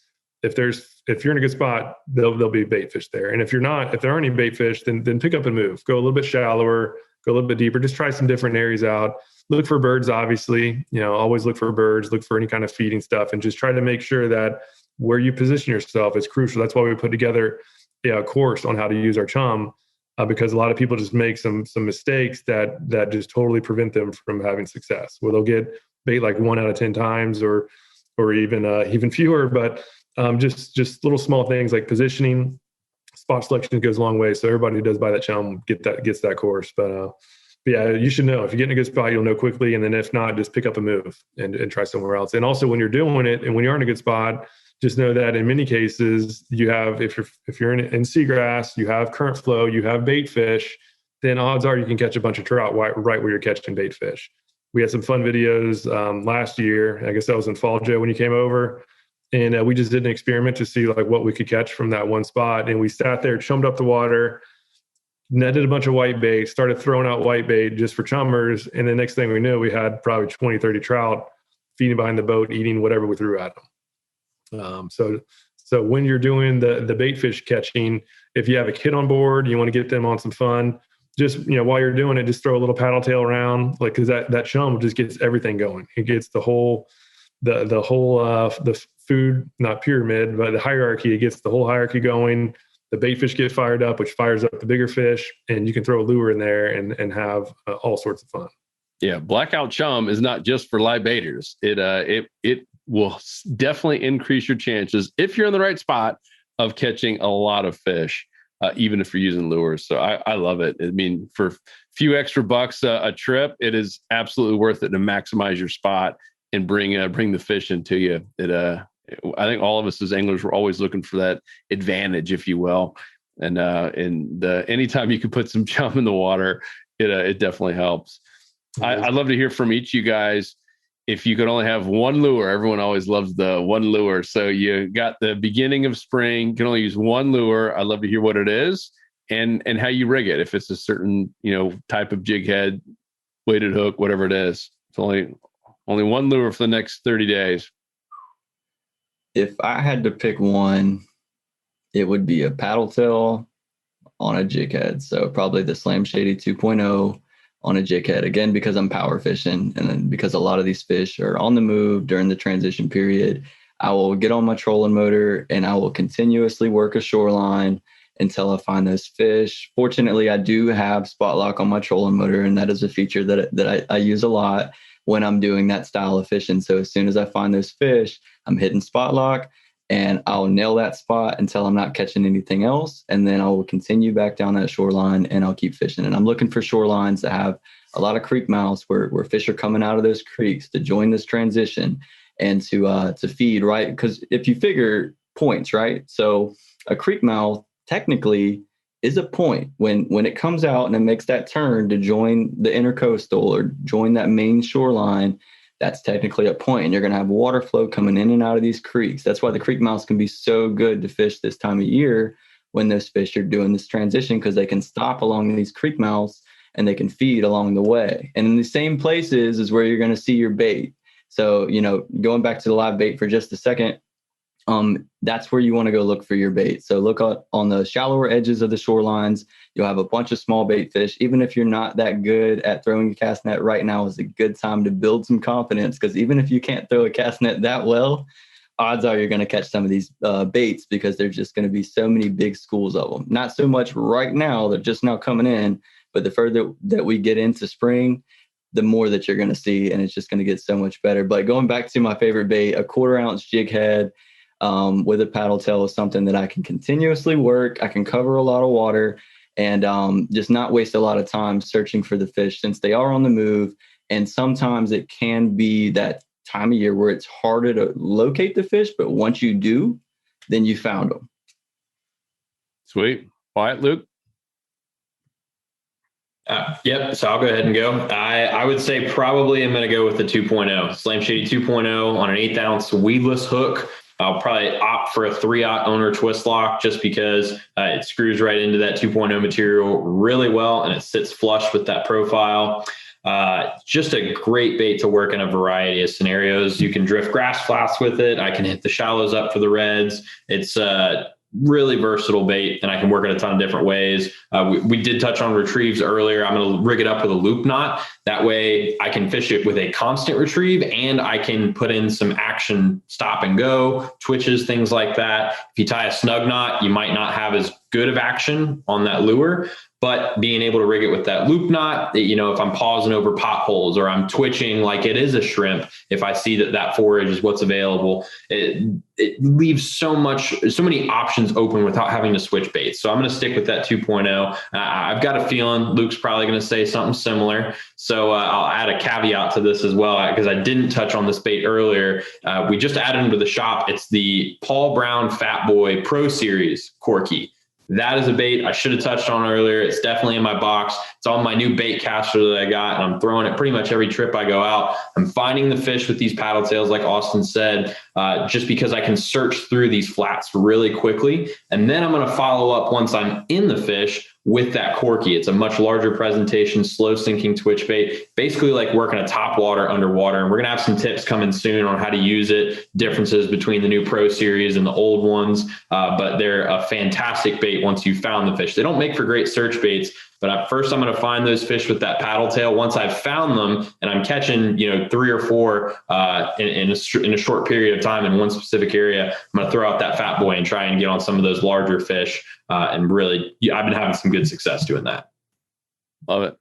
If you're in a good spot, there'll be bait fish there. And if there aren't any bait fish, then pick up and move. Go a little bit shallower, go a little bit deeper. Just try some different areas out. Look for birds, obviously. Always look for birds. Look for any kind of feeding stuff, and just try to make sure that where you position yourself is crucial. That's why we put together a course on how to use our chum. because a lot of people just make some mistakes that just totally prevent them from having success. Where they'll get bait like 1 out of 10 times, or even fewer. But just little small things like positioning, spot selection goes a long way. So everybody who does buy that channel gets that course. But yeah, you should know if you get in a good spot, you'll know quickly. And then if not, just pick up a move and try somewhere else. And also when you're doing it and when you're in a good spot, just know that in many cases you have, if you're in seagrass, you have current flow, you have bait fish, then odds are you can catch a bunch of trout right where you're catching bait fish. We had some fun videos last year. I guess that was in fall, Joe, when you came over. And we just did an experiment to see like what we could catch from that one spot. And we sat there, chummed up the water, netted a bunch of white bait, started throwing out white bait just for chummers. And the next thing we knew, we had probably 20, 30 trout feeding behind the boat, eating whatever we threw at them. So when you're doing the bait fish catching, if you have a kid on board, you want to get them on some fun, just, while you're doing it, just throw a little paddle tail around, like, cause that chum just gets everything going. It gets the whole food, not pyramid, but the hierarchy. It gets the whole hierarchy going. The bait fish get fired up, which fires up the bigger fish, and you can throw a lure in there and have all sorts of fun. Yeah. Blackout chum is not just for live baiters. It will definitely increase your chances, if you're in the right spot, of catching a lot of fish, even if you're using lures. So I love it. I mean, for a few extra bucks a trip, it is absolutely worth it to maximize your spot and bring the fish into you. I think all of us as anglers, we're always looking for that advantage, if you will. And anytime you can put some chum in the water, it definitely helps. I'd love to hear from each of you guys. If you could only have one lure, everyone always loves the one lure. So you got the beginning of spring, you can only use one lure. I'd love to hear what it is and how you rig it. If it's a certain, type of jig head, weighted hook, whatever it is. It's only one lure for the next 30 days. If I had to pick one, it would be a paddle tail on a jig head. So probably the Slam Shady 2.0 on a jig head, again, because I'm power fishing, and then because a lot of these fish are on the move during the transition period. I will get on my trolling motor and I will continuously work a shoreline until I find those fish. Fortunately, I do have spot lock on my trolling motor, and that is a feature that I use a lot when I'm doing that style of fishing. So as soon as I find those fish, I'm hitting spot lock and I'll nail that spot until I'm not catching anything else. And then I will continue back down that shoreline and I'll keep fishing. And I'm looking for shorelines that have a lot of creek mouths where fish are coming out of those creeks to join this transition and to feed, right? Because if you figure points, right? So a creek mouth technically is a point when it comes out and it makes that turn to join the intercoastal or join that main shoreline. That's technically a point, and you're going to have water flow coming in and out of these creeks. That's why the creek mouths can be so good to fish this time of year when those fish are doing this transition, because they can stop along these creek mouths and they can feed along the way. And in the same places is where you're going to see your bait. So, going back to the live bait for just a second, that's where you want to go look for your bait. So look on the shallower edges of the shorelines. You'll have a bunch of small bait fish. Even if you're not that good at throwing a cast net, right now is a good time to build some confidence, because even if you can't throw a cast net that well, odds are you're going to catch some of these baits, because there's just going to be so many big schools of them. Not so much right now, they're just now coming in, but the further that we get into spring, the more that you're going to see, and it's just going to get so much better. But going back to my favorite bait, a 1/4 ounce jig head with a paddle tail is something that I can continuously work. I can cover a lot of water and just not waste a lot of time searching for the fish, since they are on the move. And sometimes it can be that time of year where it's harder to locate the fish, but once you do, then you found them. Sweet. Wyatt, Luke? Yep. So I'll go ahead and go. I would say probably I'm going to go with the 2.0, Slam Shady 2.0 on an 1/8 ounce weedless hook. I'll probably opt for a 3/0 owner twist lock, just because it screws right into that 2.0 material really well, and it sits flush with that profile. Just a great bait to work in a variety of scenarios. You can drift grass flats with it. I can hit the shallows up for the reds. It's really versatile bait, and I can work it a ton of different ways. We did touch on retrieves earlier. I'm going to rig it up with a loop knot. That way I can fish it with a constant retrieve, and I can put in some action, stop and go, twitches, things like that. If you tie a snug knot, you might not have as good of action on that lure. But being able to rig it with that loop knot, if I'm pausing over potholes or I'm twitching like it is a shrimp, if I see that forage is what's available, it leaves so many options open without having to switch baits. So I'm going to stick with that 2.0. I've got a feeling Luke's probably going to say something similar. So I'll add a caveat to this as well, because I didn't touch on this bait earlier. We just added into the shop. It's the Paul Brown Fat Boy Pro Series Corky. That is a bait I should have touched on earlier. It's definitely in my box. It's on my new bait caster that I got, and I'm throwing it pretty much every trip I go out. I'm finding the fish with these paddle tails, like Austin said, just because I can search through these flats really quickly. And then I'm going to follow up once I'm in the fish with that Corky. It's a much larger presentation, slow sinking twitch bait, basically like working a top water underwater. And we're going to have some tips coming soon on how to use it, differences between the new Pro Series and the old ones. But they're a fantastic bait once you've found the fish. They don't make for great search baits, but first I'm going to find those fish with that paddle tail. Once I've found them and I'm catching, 3 or 4 in a short period of time in one specific area, I'm going to throw out that Fat Boy and try and get on some of those larger fish. And really, I've been having some good success doing that. Love it.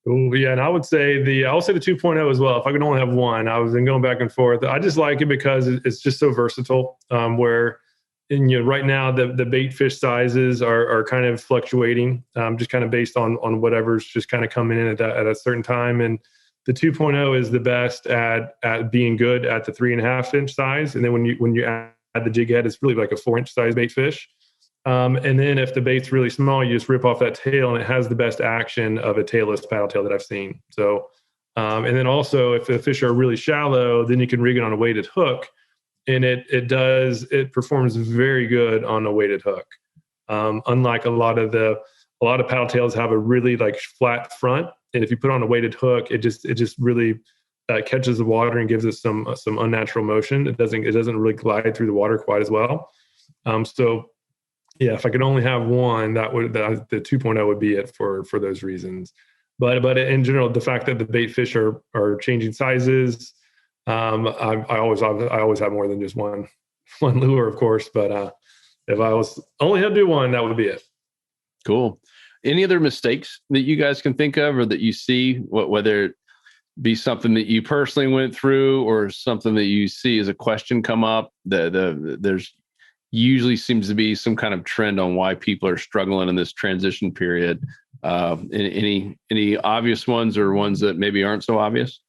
Ooh, yeah, and I would say the 2.0 as well. If I could only have one, I was going back and forth. I just like it because it's just so versatile. Right now the bait fish sizes are kind of fluctuating, just kind of based on whatever's just kind of coming in at a certain time. And the 2.0 is the best at being good at the 3.5 inch size. And then when you add the jig head, it's really like a 4-inch size bait fish. And then if the bait's really small, you just rip off that tail, and it has the best action of a tailless paddle tail that I've seen. So, and then also if the fish are really shallow, then you can rig it on a weighted hook, and it performs very good on a weighted hook. Unlike a lot of paddle tails have a really like flat front, and if you put on a weighted hook, it just really catches the water and gives us some unnatural motion. It doesn't really glide through the water quite as well. So yeah, if I could only have one, the 2.0 would be it for those reasons. But in general, the fact that the bait fish are changing sizes, I always have more than just one lure, of course. But if I only had to do one, that would be it. Cool. Any other mistakes that you guys can think of, or that you see, whether it be something that you personally went through or something that you see as a question come up? There's usually seems to be some kind of trend on why people are struggling in this transition period. Any obvious ones, or ones that maybe aren't so obvious?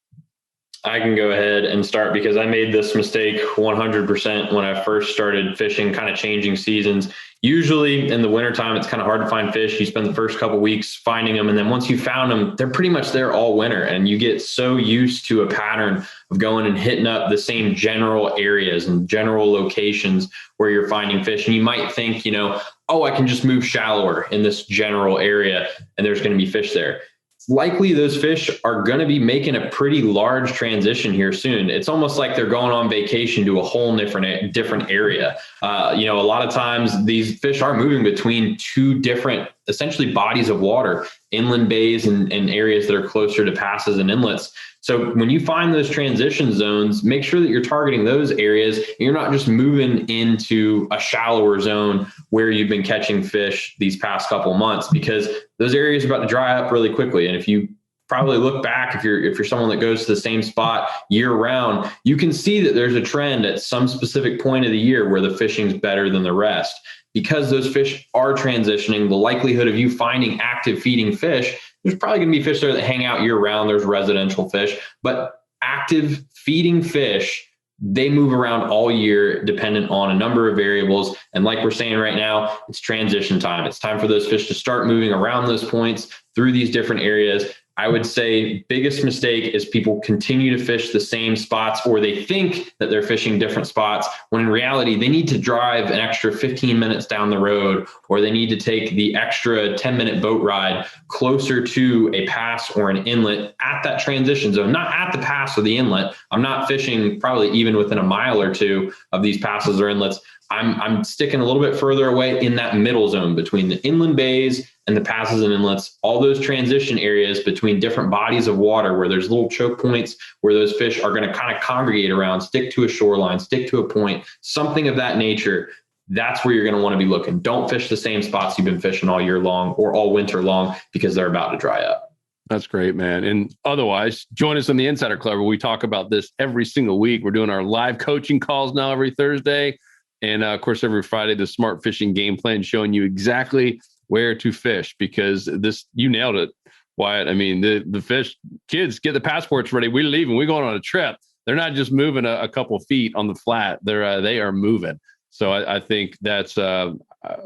I can go ahead and start, because I made this mistake 100% when I first started fishing, kind of changing seasons. Usually in the wintertime, it's kind of hard to find fish. You spend the first couple of weeks finding them, and then once you found them, they're pretty much there all winter. And you get so used to a pattern of going and hitting up the same general areas and general locations where you're finding fish. And you might think, I can just move shallower in this general area and there's going to be fish there. Likely those fish are going to be making a pretty large transition here soon. It's almost like they're going on vacation to a whole different area. A lot of times these fish are moving between 2 different, essentially, bodies of water, inland bays and areas that are closer to passes and inlets. So when you find those transition zones, make sure that you're targeting those areas, and you're not just moving into a shallower zone where you've been catching fish these past couple months, because those areas are about to dry up really quickly. And if you probably look back, if you're someone that goes to the same spot year round, you can see that there's a trend at some specific point of the year where the fishing's better than the rest. Because those fish are transitioning, the likelihood of you finding active feeding fish, there's probably going to be fish there that hang out year round. There's residential fish, but active feeding fish, they move around all year, dependent on a number of variables. And like we're saying right now, it's transition time. It's time for those fish to start moving around those points through these different areas. I would say biggest mistake is people continue to fish the same spots, or they think that they're fishing different spots, when in reality, they need to drive an extra 15 minutes down the road, or they need to take the extra 10-minute boat ride closer to a pass or an inlet at that transition zone, not at the pass or the inlet. I'm not fishing probably even within a mile or two of these passes or inlets. I'm sticking a little bit further away in that middle zone between the inland bays and the passes and inlets, all those transition areas between different bodies of water where there's little choke points where those fish are going to kind of congregate around, stick to a shoreline, stick to a point, something of that nature. that's where you're going to want to be looking. Don't fish the same spots you've been fishing all year long or all winter long, because they're about to dry up. That's great, man. And otherwise, join us on the Insider Club, where we talk about this every single week. We're doing our live coaching calls now every Thursday. And of course, every Friday, the Smart Fishing Game Plan, showing you exactly where to fish, because you nailed it, Wyatt. I mean, the fish kids get the passports ready. We leave and we going on a trip. They're not just moving a couple feet on the flat. They are moving. So I think that's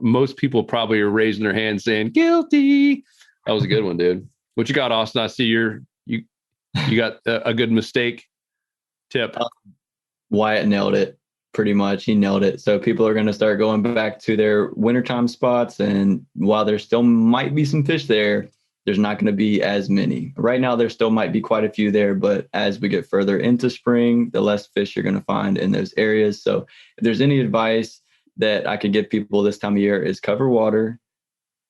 most people probably are raising their hands saying guilty. That was a good one, dude. What you got, Austin? I see you got a good mistake tip. Wyatt nailed it. Pretty much, he nailed it. So people are going to start going back to their wintertime spots, and while there still might be some fish there, there's not going to be as many. Right now, there still might be quite a few there, but as we get further into spring, the less fish you're going to find in those areas. So if there's any advice that I could give people this time of year, is cover water.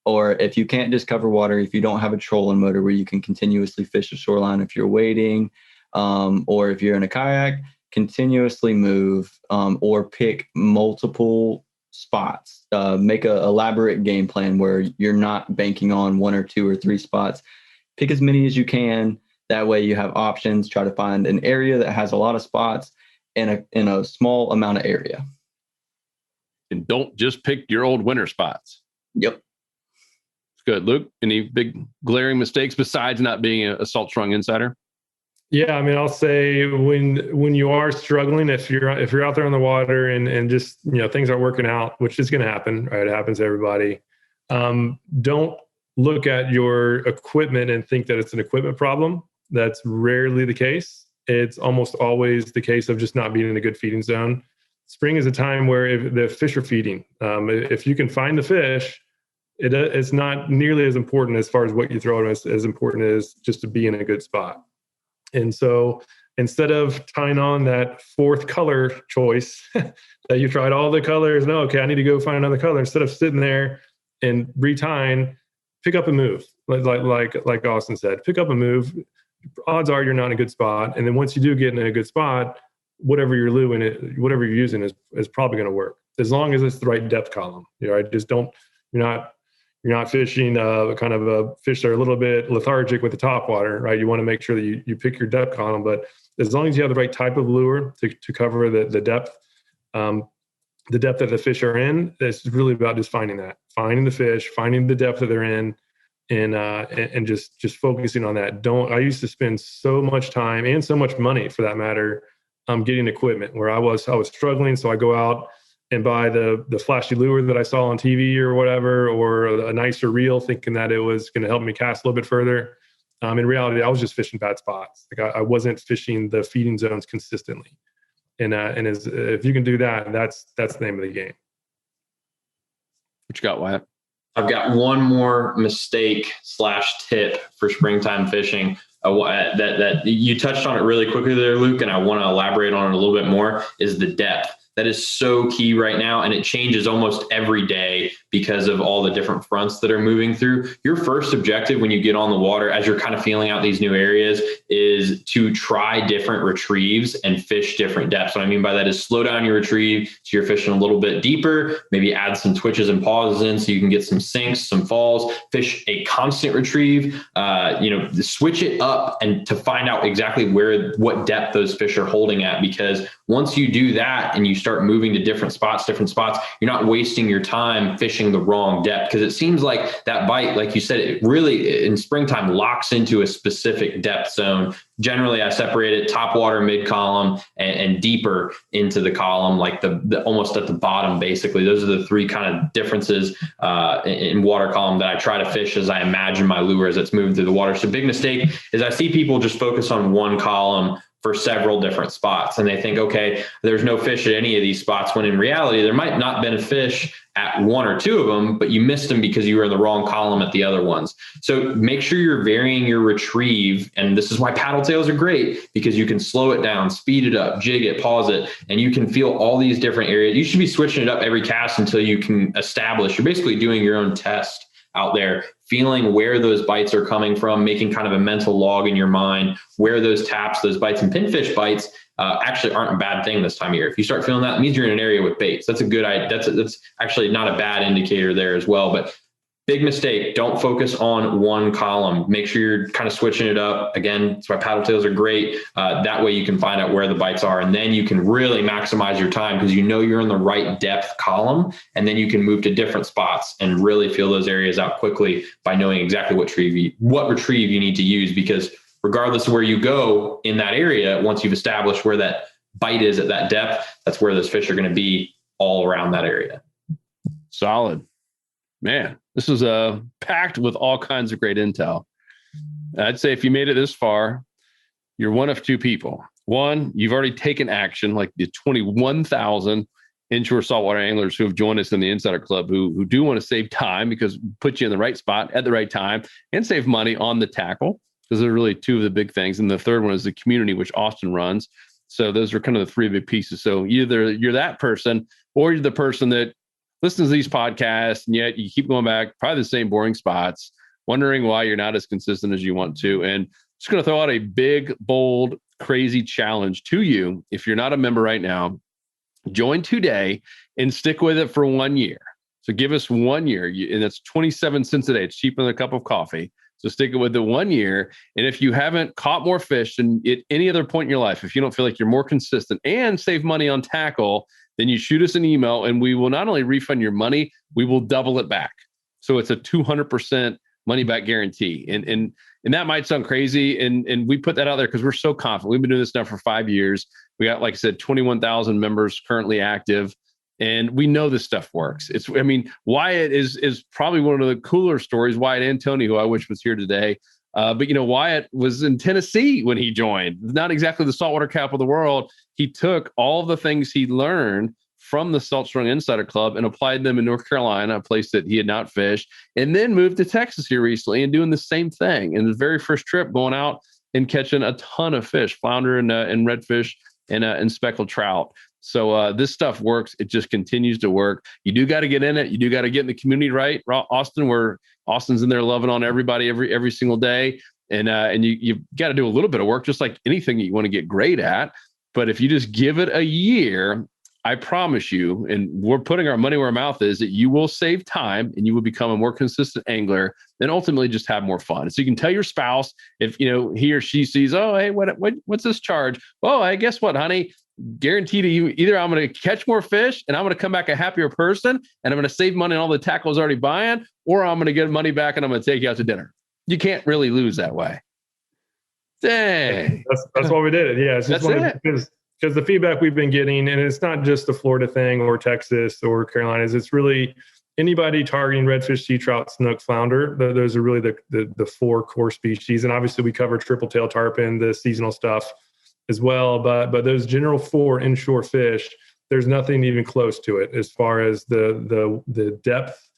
Or if you can't just cover water, if you don't have a trolling motor where you can continuously fish the shoreline if you're wading, or if you're in a kayak, continuously move, or pick multiple spots. Make an elaborate game plan where you're not banking on 1 or 2 or 3 spots. Pick as many as you can. That way you have options. Try to find an area that has a lot of spots in a small amount of area. And don't just pick your old winter spots. Yep. Good. Luke, any big glaring mistakes besides not being a Salt Strong insider? Yeah, I mean, I'll say when you are struggling, if you're out there on the water and just, things aren't working out, which is going to happen, right? It happens to everybody. Don't look at your equipment and think that it's an equipment problem. That's rarely the case. It's almost always the case of just not being in a good feeding zone. Spring is a time where if the fish are feeding. If you can find the fish, it's not nearly as important as far as what you throw at as important as just to be in a good spot. And so instead of tying on that 4th color choice that you tried all the colors, I need to go find another color. Instead of sitting there and retying, pick up and move. Like Austin said, pick up and move. Odds are you're not in a good spot. And then once you do get in a good spot, whatever you're using is probably going to work, as long as it's the right depth column. Right? Just you're not fishing kind of a fish that are a little bit lethargic with the top water, right? You want to make sure that you pick your depth column, but as long as you have the right type of lure to cover the depth that the fish are in, it's really about just finding the fish, finding the depth that they're in, and just focusing on that. I used to spend so much time and so much money, for that matter, getting equipment where I was struggling. So I go out and buy the flashy lure that I saw on TV or whatever, or a nicer reel, thinking that it was going to help me cast a little bit further. In reality, I was just fishing bad spots. I wasn't fishing the feeding zones consistently. And if you can do that, that's the name of the game. What you got, Wyatt? I've got one more mistake / tip for springtime fishing. That you touched on it really quickly there, Luke, and I want to elaborate on it a little bit more, is the depth. That is so key right now, and it changes almost every day because of all the different fronts that are moving through. Your first objective when you get on the water, as you're kind of feeling out these new areas, is to try different retrieves and fish different depths. What I mean by that is slow down your retrieve so you're fishing a little bit deeper, maybe add some twitches and pauses in so you can get some sinks, some falls, fish a constant retrieve, switch it up and to find out exactly what depth those fish are holding at, because once you do that and you start moving to different spots, you're not wasting your time fishing the wrong depth, because it seems like that bite, like you said, it really in springtime locks into a specific depth zone. Generally, I separate it top water, mid column, and deeper into the column, like the almost at the bottom. Basically, those are the 3 kind of differences in water column that I try to fish as I imagine my lure as it's moving through the water. So big mistake is I see people just focus on one column for several different spots, and they think, okay, there's no fish at any of these spots, when in reality there might not been a fish at 1 or 2 of them, but you missed them because you were in the wrong column at the other ones. So make sure you're varying your retrieve, and this is why paddle tails are great, because you can slow it down, speed it up, jig it, pause it, and you can feel all these different areas. You should be switching it up every cast until you can establish. You're basically doing your own test out there, feeling where those bites are coming from, making kind of a mental log in your mind, where those taps, those bites, and pinfish bites actually aren't a bad thing this time of year. If you start feeling that, it means you're in an area with baits. That's a good idea. That's actually not a bad indicator there as well. But big mistake, don't focus on one column. Make sure you're kind of switching it up. Again, that's why paddle tails are great. That way you can find out where the bites are, and then you can really maximize your time because you know you're in the right depth column, and then you can move to different spots and really feel those areas out quickly by knowing exactly what retrieve you need to use, because regardless of where you go in that area, once you've established where that bite is at that depth, that's where those fish are going to be all around that area. Solid. Man, this was packed with all kinds of great intel. I'd say if you made it this far, you're one of two people. One, you've already taken action, like the 21,000 inshore saltwater anglers who have joined us in the Insider Club who do want to save time because put you in the right spot at the right time and save money on the tackle, because they're really two of the big things. And the third one is the community, which Austin runs. So those are kind of the three big pieces. So either you're that person or you're the person that listens to these podcasts, and yet you keep going back, probably the same boring spots, wondering why you're not as consistent as you want to. And just going to throw out a big, bold, crazy challenge to you. If you're not a member right now, join today and stick with it for 1 year. So give us 1 year, and that's 27 cents a day. It's cheaper than a cup of coffee. So stick it with it 1 year. And if you haven't caught more fish than at any other point in your life, if you don't feel like you're more consistent and save money on tackle, then you shoot us an email and we will not only refund your money, we will double it back. So it's a 200% money back guarantee. And that might sound crazy. And we put that out there because we're so confident. We've been doing this now for 5 years. We got, like I said, 21,000 members currently active. And we know this stuff works. Wyatt is probably one of the cooler stories. Wyatt Antony, who I wish was here today. But Wyatt was in Tennessee when he joined, not exactly the saltwater capital of the world. He took all the things he learned from the Salt Strong Insider Club and applied them in North Carolina, a place that he had not fished, and then moved to Texas here recently and doing the same thing. And his very first trip, going out and catching a ton of fish, flounder and redfish and speckled trout. So this stuff works. It just continues to work. You do got to get in it. You do got to get in the community, right? Austin's in there loving on everybody every single day. And you got to do a little bit of work, just like anything that you want to get great at. But if you just give it a year, I promise you, and we're putting our money where our mouth is, that you will save time and you will become a more consistent angler and ultimately just have more fun. So you can tell your spouse if, he or she sees, oh, hey, what's this charge? Oh, I guess what, honey? Guarantee to you, either I'm going to catch more fish and I'm going to come back a happier person and I'm going to save money on all the tackle I was already buying, or I'm going to get money back and I'm going to take you out to dinner. You can't really lose that way. Dang. That's why we did it. Yeah. It's just because the feedback we've been getting, and it's not just the Florida thing or Texas or Carolinas, it's really anybody targeting redfish, sea trout, snook, flounder. Those are really the four core species. And obviously we cover triple tail tarpon, the seasonal stuff as well. But those general four inshore fish, there's nothing even close to it as far as the depth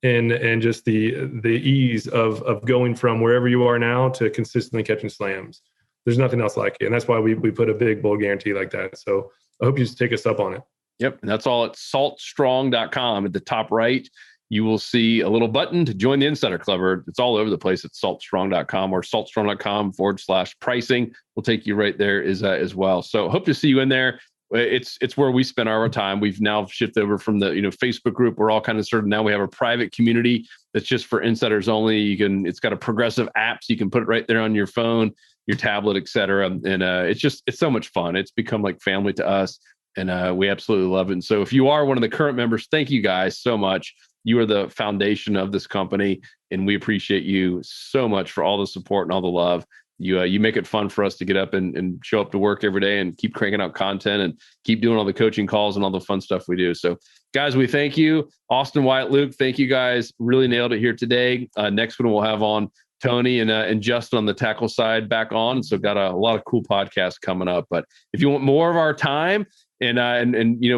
and just the ease of going from wherever you are now to consistently catching slams. There's nothing else like it. And that's why we put a big bold guarantee like that. So I hope you just take us up on it. Yep. And that's all at saltstrong.com. At the top right, you will see a little button to join the Insider Club. It's all over the place at saltstrong.com or saltstrong.com/pricing. We'll take you right there as well. So hope to see you in there. It's where we spend our time. We've now shifted over from the Facebook group. We're all kind of now we have a private community that's just for insiders only. It's got a progressive app, so you can put it right there on your phone, your tablet, etc. And it's so much fun. It's become like family to us, and we absolutely love it. And so if you are one of the current members, thank you guys so much. You are the foundation of this company, and we appreciate you so much for all the support and all the love. You make it fun for us to get up and show up to work every day and keep cranking out content and keep doing all the coaching calls and all the fun stuff we do. So, guys, we thank you. Austin, Wyatt, Luke, thank you guys. Really nailed it here today. Next one we'll have on Tony and Justin on the tackle side back on. So got a lot of cool podcasts coming up. But if you want more of our time and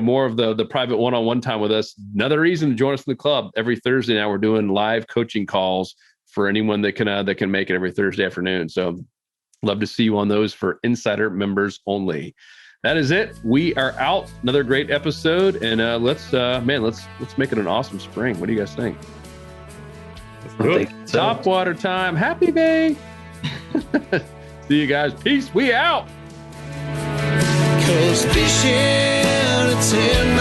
more of the private one-on-one time with us, another reason to join us in the club. Every Thursday now we're doing live coaching calls for anyone that can make it every Thursday afternoon. So love to see you on those for Insider members only. That is it. We are out. Another great episode, and let's make it an awesome spring. What do you guys think? Top water time. Happy day. See you guys. Peace. We out. 'cause fishing, it's in